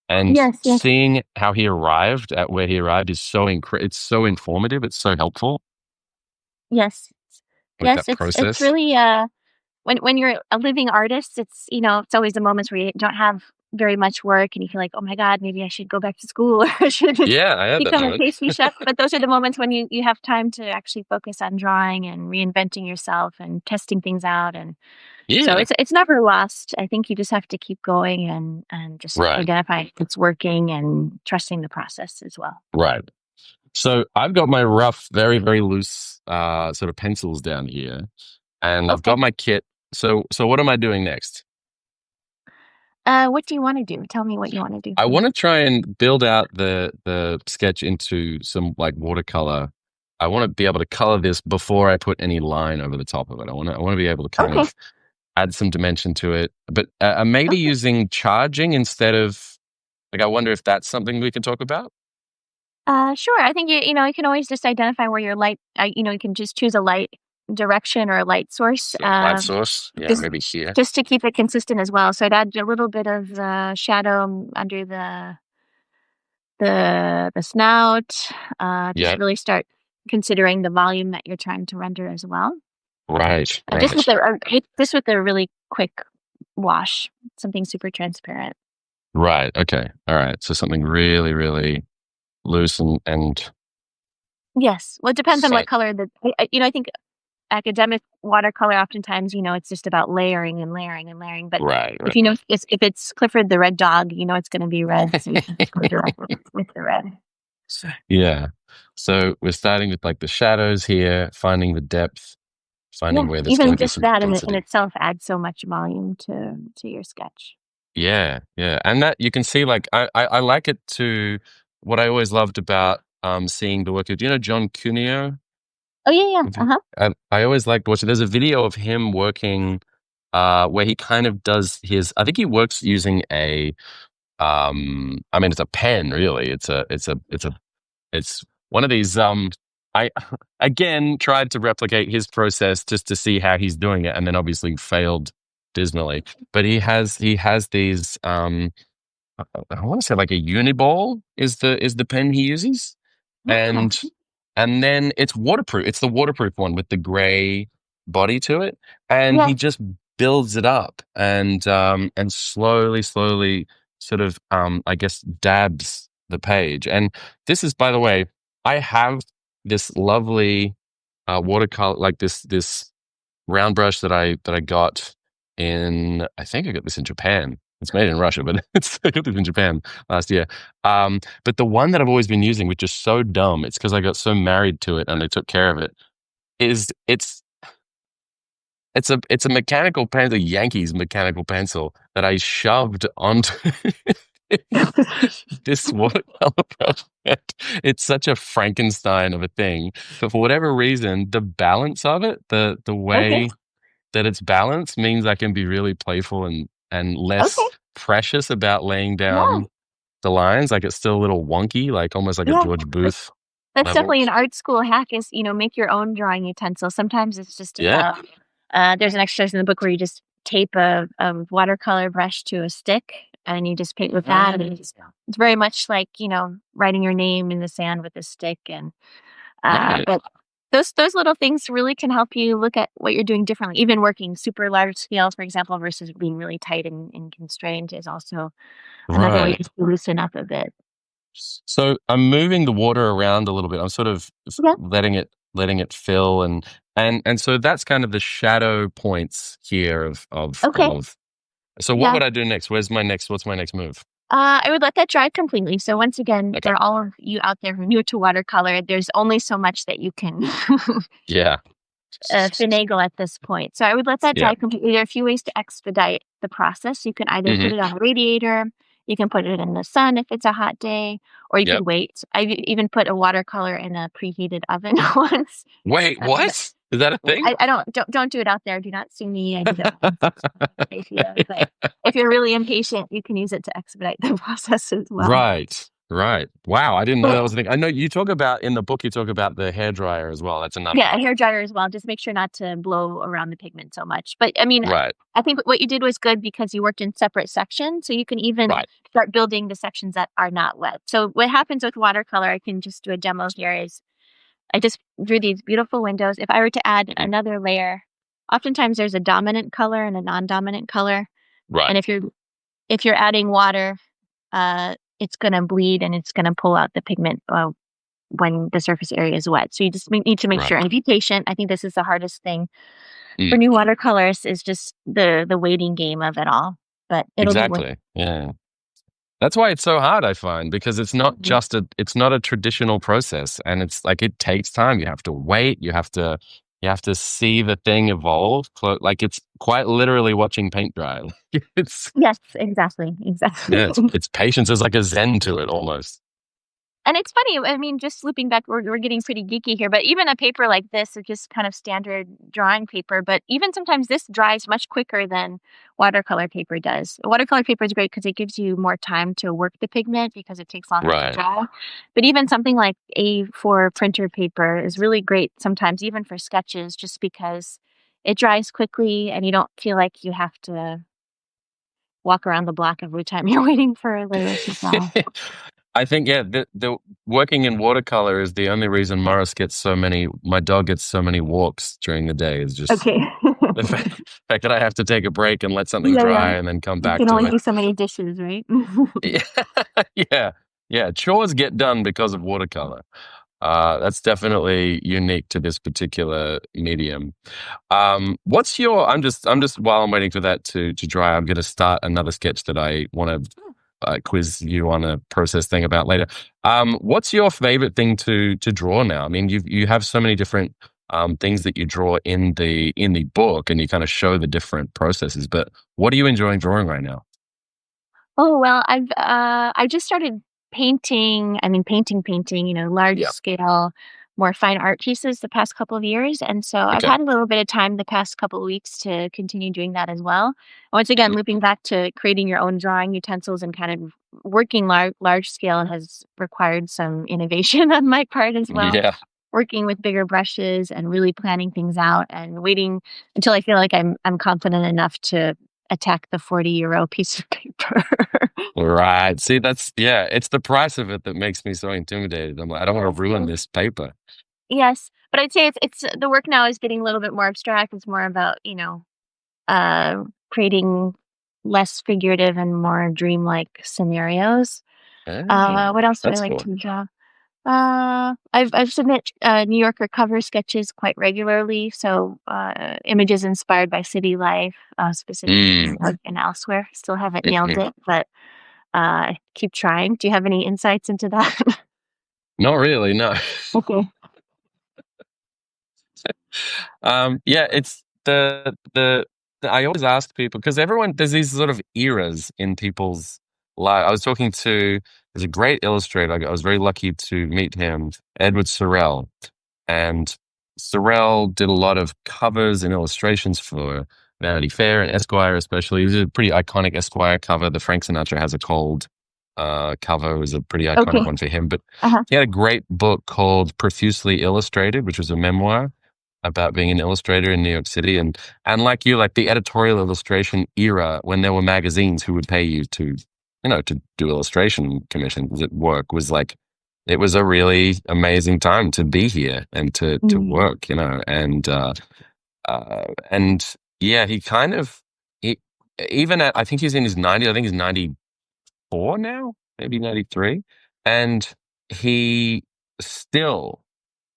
And Yes, yes, seeing how he arrived at where he arrived is it's so informative. It's so helpful, yes. like Yes, that it's process. really when you're a living artist, it's always the moments where you don't have very much work and you feel like, "Oh my god, maybe I should go back to school or I should Yeah, I had that become a moment. pastry chef." But those are the moments when you have time to actually focus on drawing and reinventing yourself and testing things out, and so Yeah, it's never lost. I think you just have to keep going and just right, identify if it's working and trusting the process as well. right. So I've got my rough, very, very loose sort of pencils down here, and I've got Okay. my kit. So what am I doing next? What do you wanna do? Tell me what you wanna do I for want me. to try and build out the sketch into some like watercolor. I want to be able to color this before I put any line over the top of it. I want to be able to kind Okay, of add some dimension to it, but maybe okay. using charging instead of like. I wonder if that's something we can talk about. Sure. I think you can always just identify where your light. You can just choose a light direction or a light source, So light source, yeah, just maybe here. just to keep it consistent as well. So I'd add a little bit of shadow under the snout. Just Yeah, really start considering the volume that you're trying to render as well. right, Just with right, a really quick wash, something super transparent. right. Okay, all right. So something really, really loose and Yes. Well, it depends on what so, color I think academic watercolor oftentimes, it's just about layering and layering and layering, but right, if right. if it's Clifford the Red Dog, it's gonna be red, so you can just go direct with the red. Yeah. So we're starting with like the shadows here, finding the depth, finding Yeah, where there's going even to be just some that in density. itself adds so much volume to your sketch. Yeah, yeah. And that you can see like I like it to what I always loved about seeing the work of, do you know John Cuneo? Oh, yeah, yeah, uh-huh. I always liked watching, there's a video of him working where he kind of does his, I think he works using a I mean it's a pen really. It's one of these I again tried to replicate his process just to see how he's doing it and then obviously failed dismally. But he has these I want to say like a uniball is the pen he uses, Yeah, and then it's waterproof. It's the waterproof one with the gray body to it, and he yes. just builds it up and slowly, slowly sort of I guess dabs the page. And this is, by the way, I have this lovely watercolor, like this round brush that I got in, I think I got this in Japan. It's made in Russia, but I got this in Japan last year. But the one that I've always been using, which is so dumb, it's because I got so married to it and I took care of it, is it's a mechanical pencil, a Yankees mechanical pencil that I shoved onto this watercolor project. It's such a Frankenstein of a thing, but for whatever reason, the balance of it, the Okay. way that it's balanced means I can be really playful and Okay. less precious about laying Yeah. down the lines. Like it's still a little wonky, like almost like a Yeah. George But Booth that's level. definitely an art school hack is, make your own drawing utensil. Sometimes it's just Yeah. about there's an exercise in the book where you just tape a watercolor brush to a stick and you just paint with that. And it's very much like, writing your name in the sand with a stick. And Right. but those little things really can help you look at what you're doing differently. Even working super large scales, for example, versus being really tight and constrained is also another way Right. to loosen up a bit. So I'm moving the water around a little bit. I'm sort of Yeah. letting it fill and so that's kind of the shadow points here Okay. of so what Yeah. would I do next? What's my next move? I would let that dry completely. So once again, Okay. for all of you out there who are new to watercolor, there's only so much that you can Yeah. finagle at this point. So I would let that Yeah. dry completely. There are a few ways to expedite the process. You can either put Hmm. it on a radiator, you can put it in the sun if it's a hot day, or you Yep. could wait. I've even put a watercolor in a preheated oven once. Wait, But what? Is that a thing? I don't do it out there. Do not sue me. I did it once. It's not a good idea. But if you're really impatient, you can use it to expedite the process as well. Right. Right. Wow, I didn't know But that was a thing. I know you talk about in the book you talk about the hairdryer as well. That's yeah, another. a hair dryer as well. Just make sure not to blow around the pigment so much. But I mean, Right. I think what you did was good because you worked in separate sections, so you can even Right. start building the sections that are not wet. So what happens with watercolor, I can just do a demo here, is I just drew these beautiful windows. If I were to add Mhm. another layer, oftentimes there's a dominant color and a non-dominant color. Right. And if you're adding water, it's gonna bleed and it's gonna pull out the pigment when the surface area is wet. So you just need to make Right. sure and be patient. I think this is the hardest thing Mm. for new watercolors is just the waiting game of it all. But it'll be worth Exactly. Yeah. That's why it's so hard, I find, because it. it's not a traditional process, and it's like it takes time. You have to wait. You have to see the thing evolve. Like it's quite literally watching paint dry. It's Yes, exactly, exactly. yeah, it's patience. There's like a zen to it almost. And it's funny, I mean, just looping back, we're getting pretty geeky here, but even a paper like this is just kind of standard drawing paper, but even sometimes this dries much quicker than watercolor paper does. Watercolor paper is great because it gives you more time to work the pigment because it takes longer to Right. dry. But even something like A4 printer paper is really great sometimes, even for sketches, just because it dries quickly and you don't feel like you have to walk around the block every time you're waiting for a layer to dry. I think yeah, the working in watercolor is the only reason my dog gets so many walks during the day is just Okay. the fact that I have to take a break and let something Yeah, yeah. dry and then come You back can to only it. do so many dishes, right? Yeah, yeah, yeah. Chores get done because of watercolor. That's definitely unique to this particular medium. What's your? I'm just while I'm waiting for that to dry, I'm going to start another sketch that I want to quiz you on a process thing about later. What's your favorite thing to draw now? I mean, you have so many different things that you draw in the book, and you kind of show the different processes. But what are you enjoying drawing right now? Oh, well, I just started painting, I mean, painting, large Yeah. scale, more fine art pieces the past couple of years, and so I've Okay. had a little bit of time the past couple of weeks to continue doing that as well. Once again, looping back to creating your own drawing utensils and kind of working large scale has required some innovation on my part as well. Yeah. Working with bigger brushes and really planning things out and waiting until I feel like I'm confident enough to attack the 40-euro piece of paper. Right. See, that's yeah, it's the price of it that makes me so intimidated. I'm like, I don't want to ruin this paper. Yes, but I'd say it's the work now is getting a little bit more abstract. It's more about, creating less figurative and more dreamlike scenarios. Oh, What else do I that's like cool. to draw? I've submit New Yorker cover sketches quite regularly, so images inspired by city life, specifically in Mm. New York and elsewhere. Still haven't nailed Mhm. it, but keep trying. Do you have any insights into that? Not really, no. Okay. Yeah, it's I always ask people because everyone there's these sort of eras in people's life. I was talking to there's a great illustrator. I was very lucky to meet him, Edward Sorel, and Sorel did a lot of covers and illustrations for Vanity Fair and Esquire, especially. It was a pretty iconic Esquire cover. The Frank Sinatra Has a Cold cover was a pretty iconic Okay. one for him. But Uh-huh. he had a great book called Profusely Illustrated, which was a memoir about being an illustrator in New York City. And like you, like the editorial illustration era, when there were magazines who would pay you to do illustration commissions at work, was like it was a really amazing time to be here and to Mm. work, and yeah, he kind of he, even at I think he's in his 90s, I think he's 94 now, maybe 93, and he still,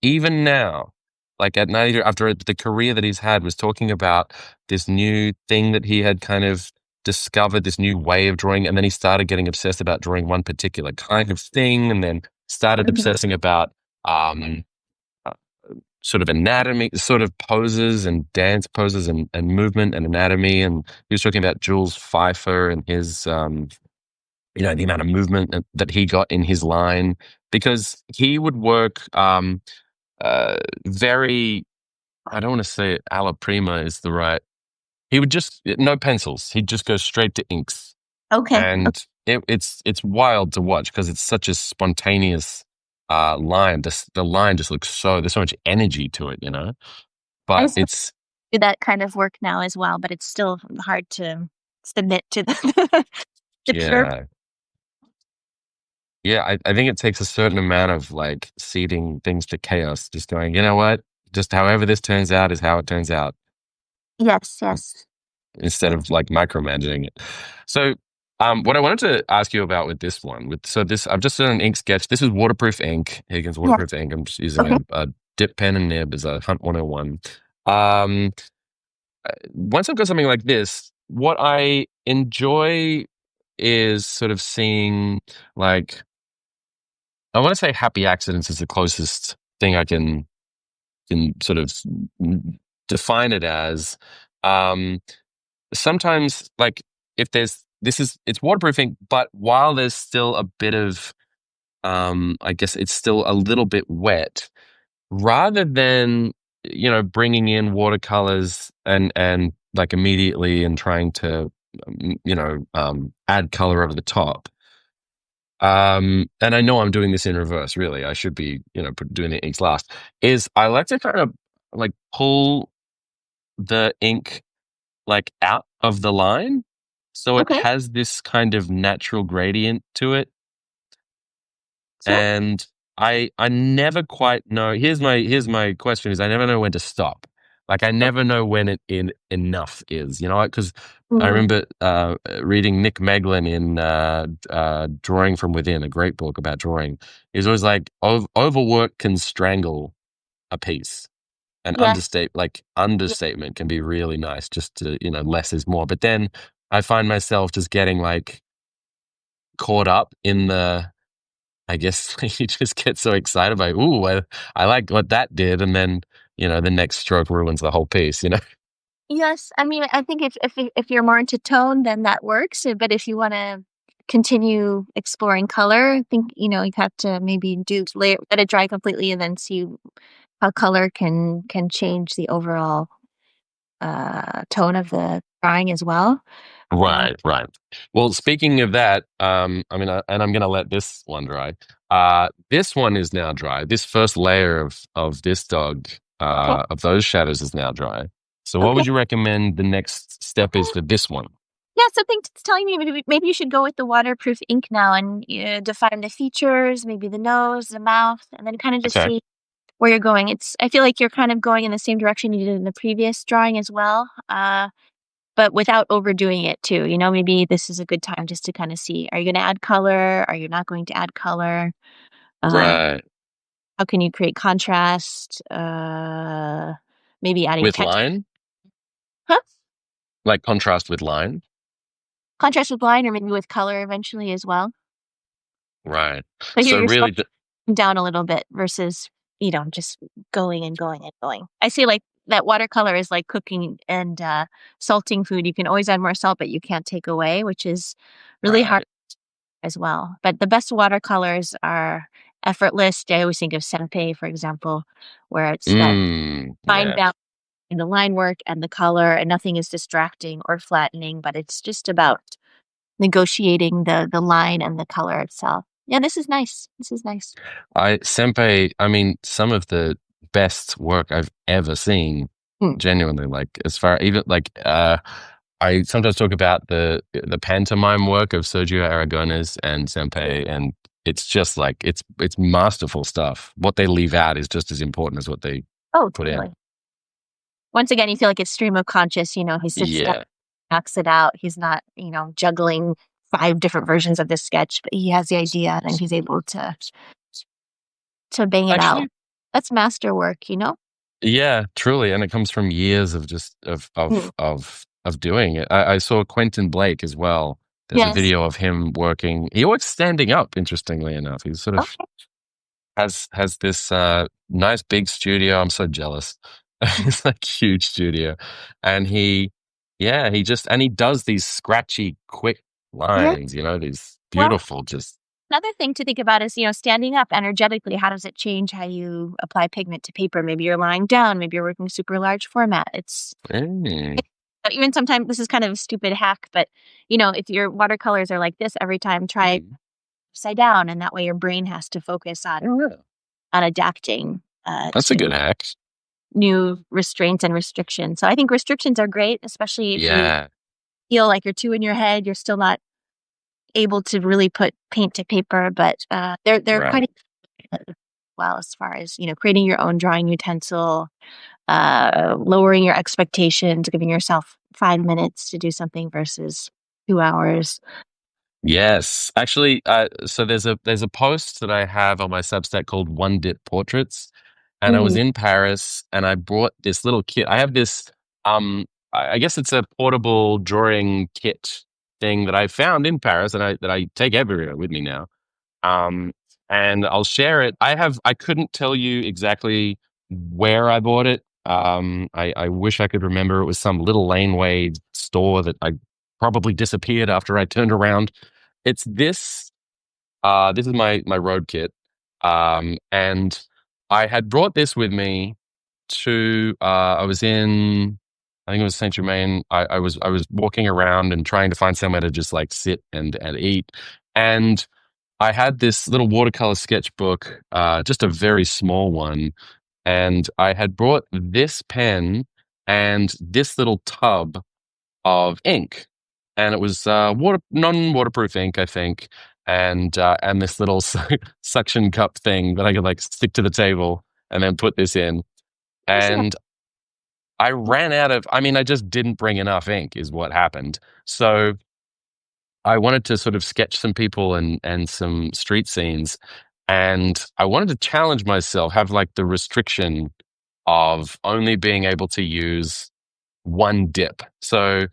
even now, like at 90, after the career that he's had, was talking about this new thing that he had kind of discovered, this new way of drawing. And then he started getting obsessed about drawing one particular kind of thing, and then started Mhm. obsessing about um, uh, sort of anatomy, sort of poses and dance poses and movement and anatomy. And he was talking about Jules Pfeiffer and his, the amount of movement that he got in his line, because he would work uh, very, I don't want to say alla prima is the right. He would just no pencils. He'd just go straight to inks, Okay. and it's wild to watch because it's such a spontaneous line. The line just looks so there's so much energy to it, I But still it's do that kind of work now as well, but it's still hard to submit to the the pure. yeah, yeah. I think it takes a certain amount of like ceding things to chaos, just going, you know what, just however this turns out is how it turns out, Yes, yes. instead of like micromanaging it. So, what I wanted to ask you about with this one, I've just done an ink sketch. This is waterproof ink, Higgins Yes. waterproof ink. I'm just using Okay. a dip pen and nib as a Hunt 101. Um, Once I've got something like this, what I enjoy is sort of seeing, like, I want to say happy accidents is the closest thing I can sort of define it as. Um, Sometimes, like, if there's this is it's waterproofing, but while there's still a bit of I guess it's still a little bit wet, rather than bringing in watercolors and like immediately and trying to add color over the top. And I know I'm doing this in reverse, really. I should be doing the inks last. Is I like to kind of like pull the ink like out of the line, so it Okay. has this kind of natural gradient to it. Sure. And I never quite know. Here's my question: is I never know when to stop. Like I never know when enough is. Because I Mm. remember reading Nick Meglin in Drawing from Within, a great book about drawing. He's always like, overwork can strangle a piece. And Yes. understatement can be really nice, just to, less is more. But then I find myself just getting like caught up in I guess you just get so excited by, ooh, I like what that did. And then, the next stroke ruins the whole piece. Yes, I mean, I think if you're more into tone, then that works, but if you wanna continue exploring color, I think, you have to maybe do let it dry completely and then see how color can change the overall, tone of the drawing as well. Uh, Right, right. Well, speaking of that, and I'm going to let this one dry. This one is now dry. This first layer of this dog, okay, of those shadows is now dry. So, what okay. would you recommend the next step is for this one? Yeah, something it's telling me maybe you should go with the waterproof ink now and, define the features, maybe the nose, the mouth, and then kinda just Okay. see where you're going. I feel like you're kind of going in the same direction you did in the previous drawing as well, but without overdoing it too. Maybe this is a good time just to kind of see, are you going to add color? Are you not going to add color? Um, Right. how can you create contrast? Maybe adding With text, line, huh? like contrast with line. Contrast with line, or maybe with color eventually as well. Right. So here So you're really, slowing down a little bit versus, just going and going and going. I see like that watercolor is like cooking and salting food. You can always add more salt, but you can't take away, which is really hard right. as well. But the best watercolors are effortless. I always think of Senpei, for example, where it's that fine Yeah. balance. the line work and the color, and nothing is distracting or flattening, but it's just about negotiating the line and the color itself. Yeah, this is nice. This is nice. I mean, some of the best work I've ever seen, Mm. genuinely, like as far even like I sometimes talk about the pantomime work of Sergio Aragonés and Senpei, and it's just like it's masterful stuff. What they leave out is just as important as what they Oh, put in. totally. Once again, you feel like it's stream of conscious, he sits down, Yeah. knocks it out. He's not, juggling 5 different versions of this sketch, but he has the idea and he's able to bang it out. Actually, That's masterwork. yeah, truly, and it comes from years of just Mm. of doing it. I saw Quentin Blake as well. There's a Yes. video of him working. He works standing up, interestingly enough. He sort of Okay. has this nice big studio. I'm so jealous. It's like huge studio, and he just and he does these scratchy, quick Yeah. lines. These Well, beautiful, just another thing to think about is, standing up energetically, how does it change how you apply pigment to paper? Maybe you're lying down, maybe you're working super large format. mm, Even sometimes this is kind of a stupid hack, but if your watercolors are like this every time, try mhm. upside down, and that way your brain has to focus on Oh, yeah. adapting That's a to good hack. new restraints and restrictions. So I think restrictions are great, especially if you Yeah, feel like you're too in your head. You're still not able to really put paint to paper, but they're right. quite well as far as creating your own drawing utensil, lowering your expectations, giving yourself 5 minutes to do something versus 2 hours. Yes, actually, so there's a post that I have on my Substack called One Dip Portraits, and I was Mhm. in Paris, and I brought this little kit. I have this, I guess it's a portable drawing kit thing that I found in Paris, and I take everywhere with me now. Um, and I'll share it. I couldn't tell you exactly where I bought it. I wish I could remember. It was some little laneway store that I probably disappeared after I turned around. It's this. This is my road kit. And I had brought this with me to. I was in. I think it was Saint Germain. I was walking around and trying to find somewhere to just like sit and eat. And I had this little watercolor sketchbook, just a very small one, and I had brought this pen and this little tub of ink, and it was non-waterproof ink, I think, and this little suction cup thing that I could like stick to the table and then put this in. Isn't it? And I ran out of. I mean, I just didn't bring enough ink, is what happened. So I wanted to sort of sketch some people and some street scenes, and I wanted to challenge myself, have like the restriction of only being able to use one dip. So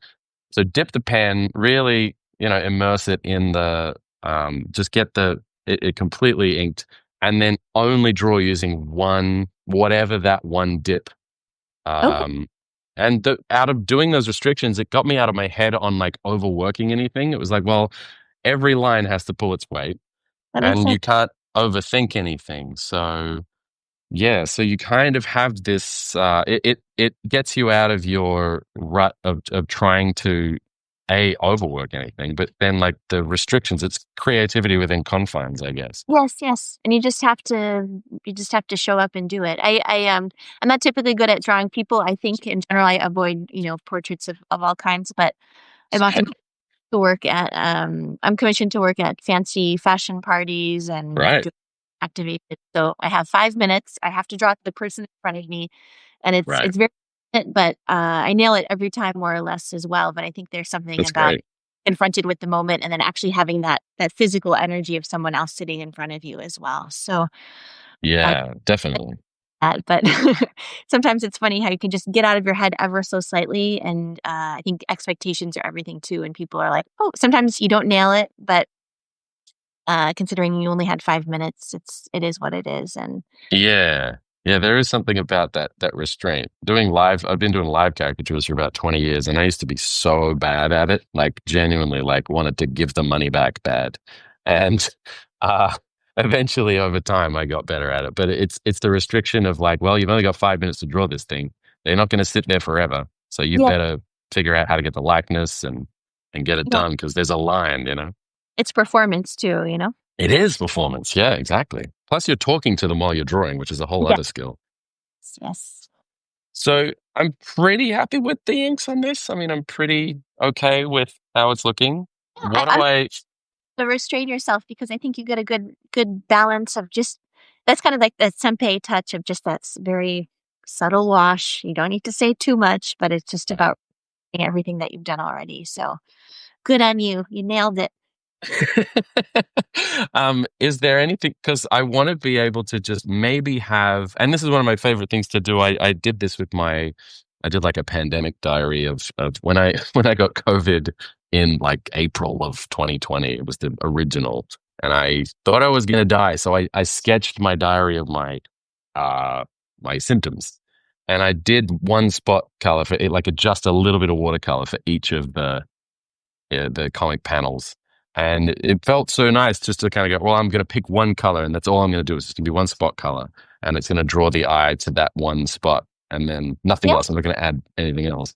dip the pen, really, immerse it in just get it completely inked, and then only draw using one, whatever that one dip. Okay, um, and out of doing those restrictions, it got me out of my head on like overworking anything. It was like, well, every line has to pull its weight, that makes and sense. you can't overthink anything. So yeah, so you kind of have this. It gets you out of your rut of trying to overwork anything, but then like the restrictions, it's creativity within confines, I guess. Yes, yes, and you just have to show up and do it. I'm not typically good at drawing people. I think in general I avoid, portraits of all kinds, but I'm often to work at I'm commissioned to work at fancy fashion parties and Right, do activated. So I have 5 minutes. I have to draw the person in front of me, and it's right. it's very but I nail it every time more or less as well. But I think there's something That's about great. confronted with the moment and then actually having that physical energy of someone else sitting in front of you as well. So I Yeah, definitely. that, but sometimes it's funny how you can just get out of your head ever so slightly, and I think expectations are everything too, and people are like, "Oh," sometimes you don't nail it, but, considering you only had 5 minutes, it is what it is, and Yeah. Yeah, there is something about that restraint. I've been doing live caricatures for about 20 years, and I used to be so bad at it, like genuinely like wanted to give the money back bad. And uh eventually over time I got better at it. But it's the restriction of like, well, you've only got 5 minutes to draw this thing. They're not going to sit there forever. So you Yeah. better figure out how to get the likeness and get it Yeah. done because there's a line, you know. It's performance too, you know? It is performance. Yeah, exactly. Plus, you're talking to them while you're drawing, which is a whole Yes. other skill. Yes. So I'm pretty happy with the inks on this. I mean, I'm pretty okay with how it's looking. Yeah, What do I'm I? to restrain yourself because I think you get a good balance of just that's kind of like the senpai touch of just very subtle wash. You don't need to say too much, but it's just about everything that you've done already. So good on you. You nailed it. Is there anything? Because I want to be able to just maybe have, and this is one of my favorite things to do. I did this with I did like a pandemic diary of when I when I got COVID in like April of 2020. It was the original, and I thought I was gonna die, so I sketched my diary of uh my symptoms, and I did one spot color for it, like just a little bit of watercolor for each of the comic panels. And it felt so nice just to kind of go, well, I'm going to pick one color and that's all I'm going to do. It's just going to be one spot color. And it's going to draw the eye to that one spot and then nothing Yeah. else. I'm not going to add anything else.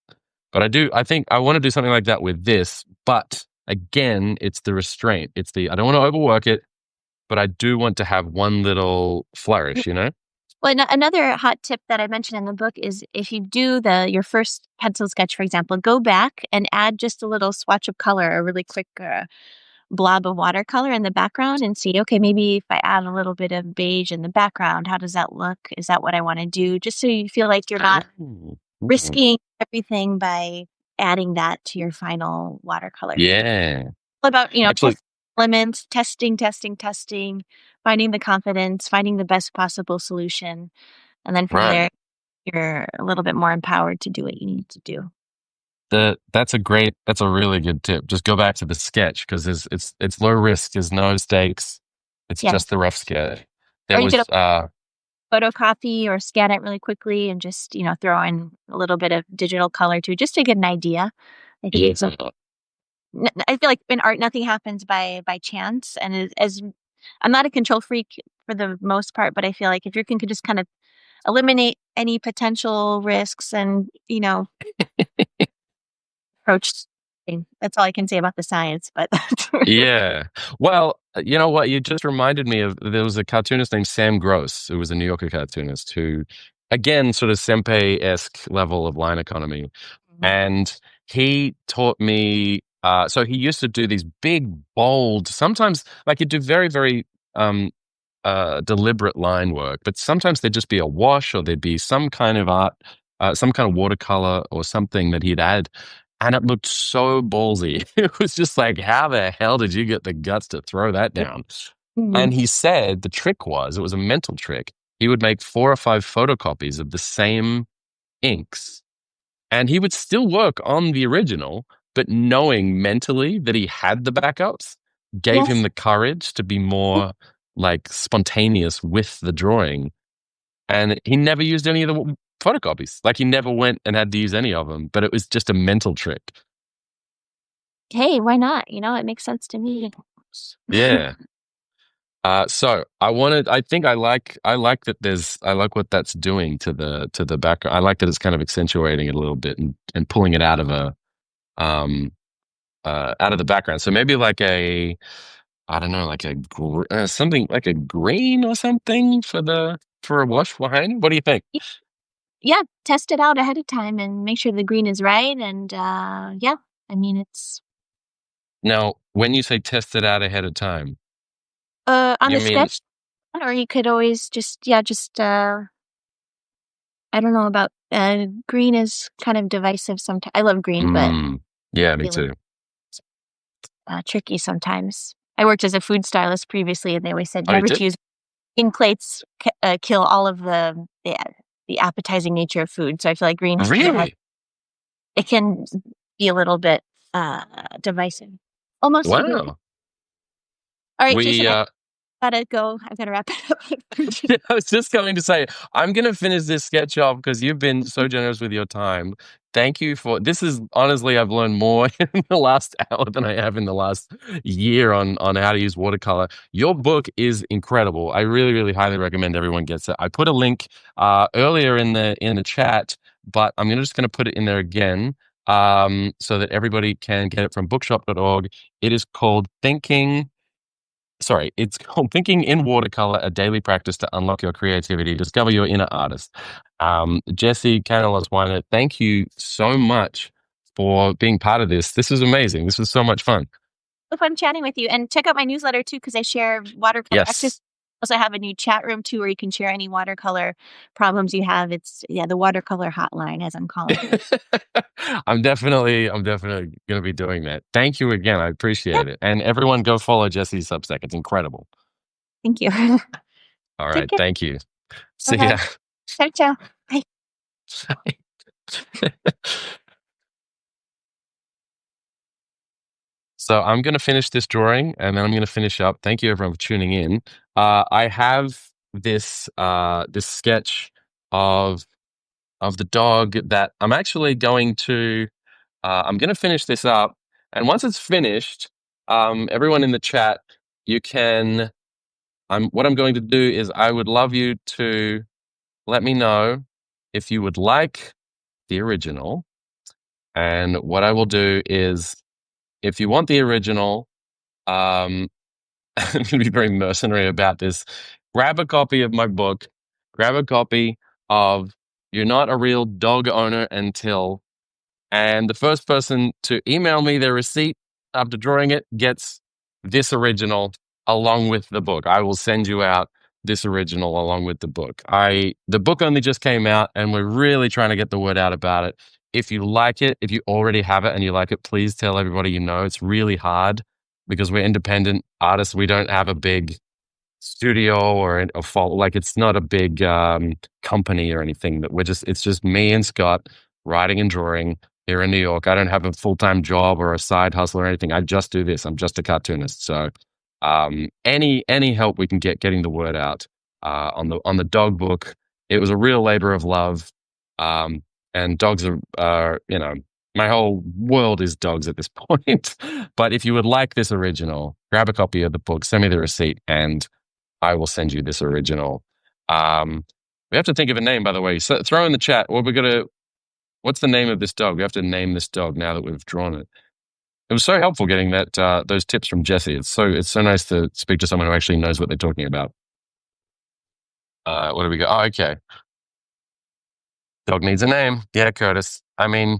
But I think I want to do something like that with this. But again, it's the restraint. I don't want to overwork it, but I do want to have one little flourish, you know? Well, another hot tip that I mentioned in the book is if you do your first pencil sketch, for example, go back and add just a little swatch of color, a really quick blob of watercolor in the background and see, okay, maybe if I add a little bit of beige in the background, how does that look? Is that what I want to do? Just so you feel like you're not Ooh. risking everything by adding that to your final watercolor. Yeah. All about, Actually, test elements, testing, finding the confidence, finding the best possible solution. And then from right. there, you're a little bit more empowered to do what you need to do. That's a really good tip. Just go back to the sketch because it's low risk, there's no stakes. It's Yeah. just the rough sketch. Or There you could was photocopy or scan it really quickly and just, throw in a little bit of digital color too, just to get an idea. I think yeah, it's I feel like in art, nothing happens by chance. And as I'm not a control freak for the most part, but I feel like if you can just kind of eliminate any potential risks and, approach, that's all I can say about the science, but yeah. Well, you know what? You just reminded me of there was a cartoonist named Sam Gross, who was a New Yorker cartoonist who, again, sort of Senpai-esque level of line economy. Mhm. And he taught me, so he used to do these big, bold, sometimes like he'd do very, very deliberate line work, but sometimes there'd just be a wash or there'd be some kind of art, some kind of watercolor or something that he'd add. And it looked so ballsy. It was just like, how the hell did you get the guts to throw that down? Mhm. And he said the trick was, it was a mental trick. He would make 4 or 5 photocopies of the same inks and he would still work on the original, but knowing mentally that he had the backups gave him Yes. the courage to be more like spontaneous with the drawing. And he never used any of the photocopies. Like he never went and had to use any of them, but it was just a mental trick. Hey, why not? It makes sense to me. Yeah. So I think I like that I like what that's doing to the background. I like that it's kind of accentuating it a little bit and pulling it um, out of the background. So maybe like I don't know, like something like a green or something for a wash behind. What do you think? Yeah, test it out ahead of time and make sure the green is right. And yeah, I mean, it's Now, when you say test it out ahead of time, on you the mean sketch, or you could always just I don't know about green is kind of divisive sometimes. I love green, but yeah, me really too. tricky sometimes. I worked as a food stylist previously, and they always said Oh, you never did? to use green plates. Kill all of the appetizing nature of food. So I feel like green Really? it can be a little bit divisive. Almost agree. Wow. All right, Jason, We I gotta go. I've gotta wrap it up. I was just going to say, I'm going to finish this sketch off because you've been so generous with your time. Thank you for this. Is honestly, I've learned more in the last hour than I have in the last year on how to use watercolor. Your book is incredible. I really, really highly recommend everyone gets it. I put a link earlier in the chat, but I'm just going to put it in there again so that everybody can get it from bookshop.org. It is called it's called Thinking in Watercolor, a daily practice to unlock your creativity, discover your inner artist. Jessie Kanelos Weiner, thank you so much for being part of this. This was amazing. This was so much fun. Fun chatting with you, and check out my newsletter too because I share watercolor Yes. exercises. Also have a new chat room too where you can share any watercolor problems you have. It's the watercolor hotline as I'm calling it. I'm definitely gonna be doing that. Thank you again. I Yeah, appreciate it. And everyone go follow Jessie's Substack. It's incredible. thank you. All Take right. care. Thank you. See Bye-bye. ya. Ciao, ciao. Bye. So I'm going to finish this drawing and then I'm going to finish up. Thank you everyone for tuning in. I have this sketch of the dog that I'm actually going to I'm going to finish this up, and once it's finished, everyone in the chat, you can. What I'm going to do is I would love you to let me know if you would like the original, and what I will do is if you want the original. Um, I'm going to be very mercenary about this. Grab a copy of my book. Grab a copy of You're Not a Real Dog Owner Until, and the first person to email me their receipt after drawing it gets this original along with the book. I will send you out this original along with the book. The book only just came out and we're really trying to get the word out about it. If you like it, if you already have it and you like it, please tell everybody you know. It's really hard because we're independent artists. We don't have a big studio or a fault. Like it's not a big company or anything. That it's just me and Scott writing and drawing here in New York. I don't have a full-time job or a side hustle or anything. I just do this. I'm just a cartoonist. So any help we can get getting the word out on the dog book. It was a real labor of love. And dogs are my whole world is dogs at this point. But if you would like this original, grab a copy of the book, send me the receipt, and I will send you this original. We have to think of a name, by the way. So throw in the chat. What's the name of this dog? We have to name this dog now that we've drawn it. It was so helpful getting those tips from Jessie. It's so nice to speak to someone who actually knows what they're talking about. What do we go? Oh, okay. Dog needs a name. Yeah, Curtis. I mean,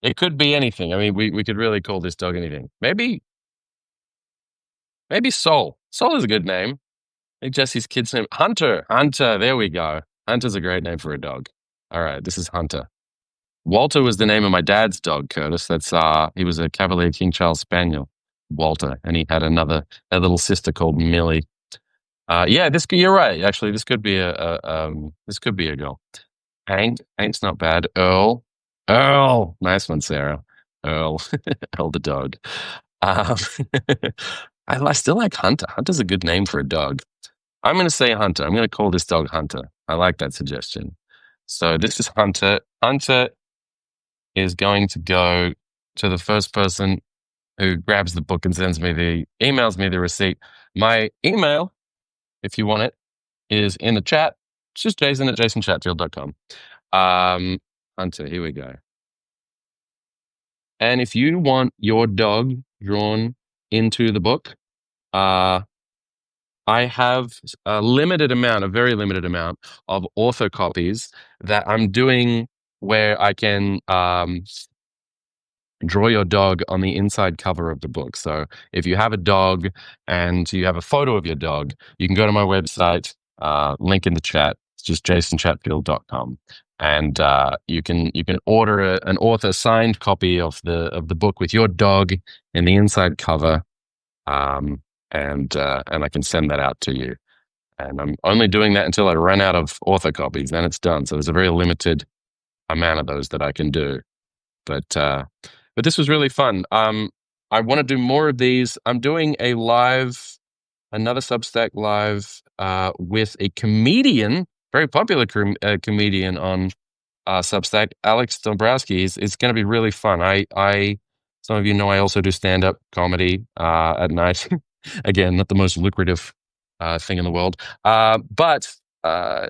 it could be anything. I mean, we could really call this dog anything. Maybe Soul. Soul is a good name. I think Jesse's kid's name, Hunter. Hunter, there we go. Hunter's a great name for a dog. All right, this is Hunter. Walter was the name of my dad's dog, Curtis. He was a Cavalier King Charles Spaniel, Walter, and he had a little sister called Millie. Yeah, you're right. Actually, this could be a girl. Hank's not bad. Earl, nice one, Sarah. Earl, Earl the dog. Um, I still like Hunter. Hunter's a good name for a dog. I'm going to say Hunter. I'm going to call this dog Hunter. I like that suggestion. So this is Hunter. Hunter is going to go to the first person who grabs the book and emails me the receipt. My email, if you want it, is in the chat. It's just jason@jasonchatfield.com. Hunter, here we go. And if you want your dog drawn into the book, I have a very limited amount of author copies that I'm doing where I can draw your dog on the inside cover of the book. So if you have a dog and you have a photo of your dog, you can go to my website, link in the chat. It's just jasonchatfield.com. And you can order an author signed copy of the book with your dog in the inside cover. And I can send that out to you. And I'm only doing that until I run out of author copies. Then it's done. So there's a very limited amount of those that I can do. But this was really fun. I want to do more of these. I'm doing another Substack live with a comedian, very popular comedian on Substack, Alex Dombrowski. It's going to be really fun. Some of you know I also do stand-up comedy at night. Again, not the most lucrative thing in the world. But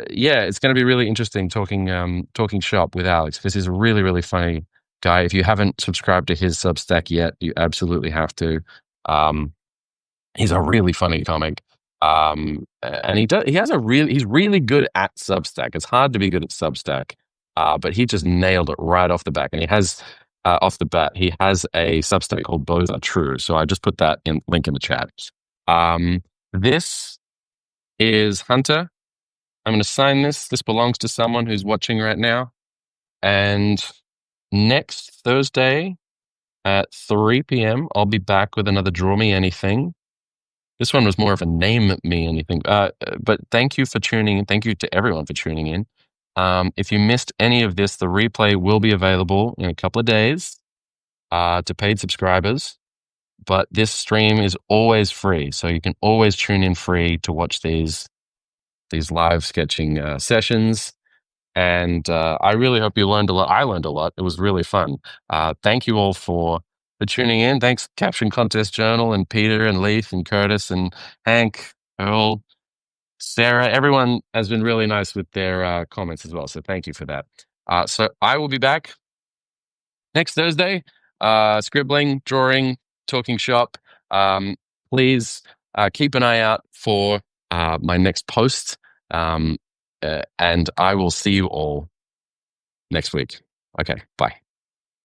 yeah, it's going to be really interesting talking shop with Alex because he's a really, really funny guy. If you haven't subscribed to his Substack yet, you absolutely have to. Um, he's a really funny comic. And he's really good at Substack. It's hard to be good at Substack, but he just nailed it right off the back. And he has off the bat, he has a Substack called Both Are True. So I just put that in link in the chat. This is Hunter. I'm going to sign this. This belongs to someone who's watching right now. And next Thursday at 3 p.m., I'll be back with another Draw Me Anything. This one was more of a name me anything. But thank you for tuning in. Thank you to everyone for tuning in. If you missed any of this, the replay will be available in a couple of days to paid subscribers. But this stream is always free, so you can always tune in free to watch these live sketching sessions. And I really hope you learned a lot. I learned a lot. It was really fun. Thank you all for tuning in. Thanks, Caption Contest Journal, and Peter, and Leith, and Curtis, and Hank, Earl, Sarah. Everyone has been really nice with their comments as well. So thank you for that. So I will be back next Thursday, scribbling, drawing, talking shop. Please keep an eye out for my next post. And I will see you all next week. Okay, bye.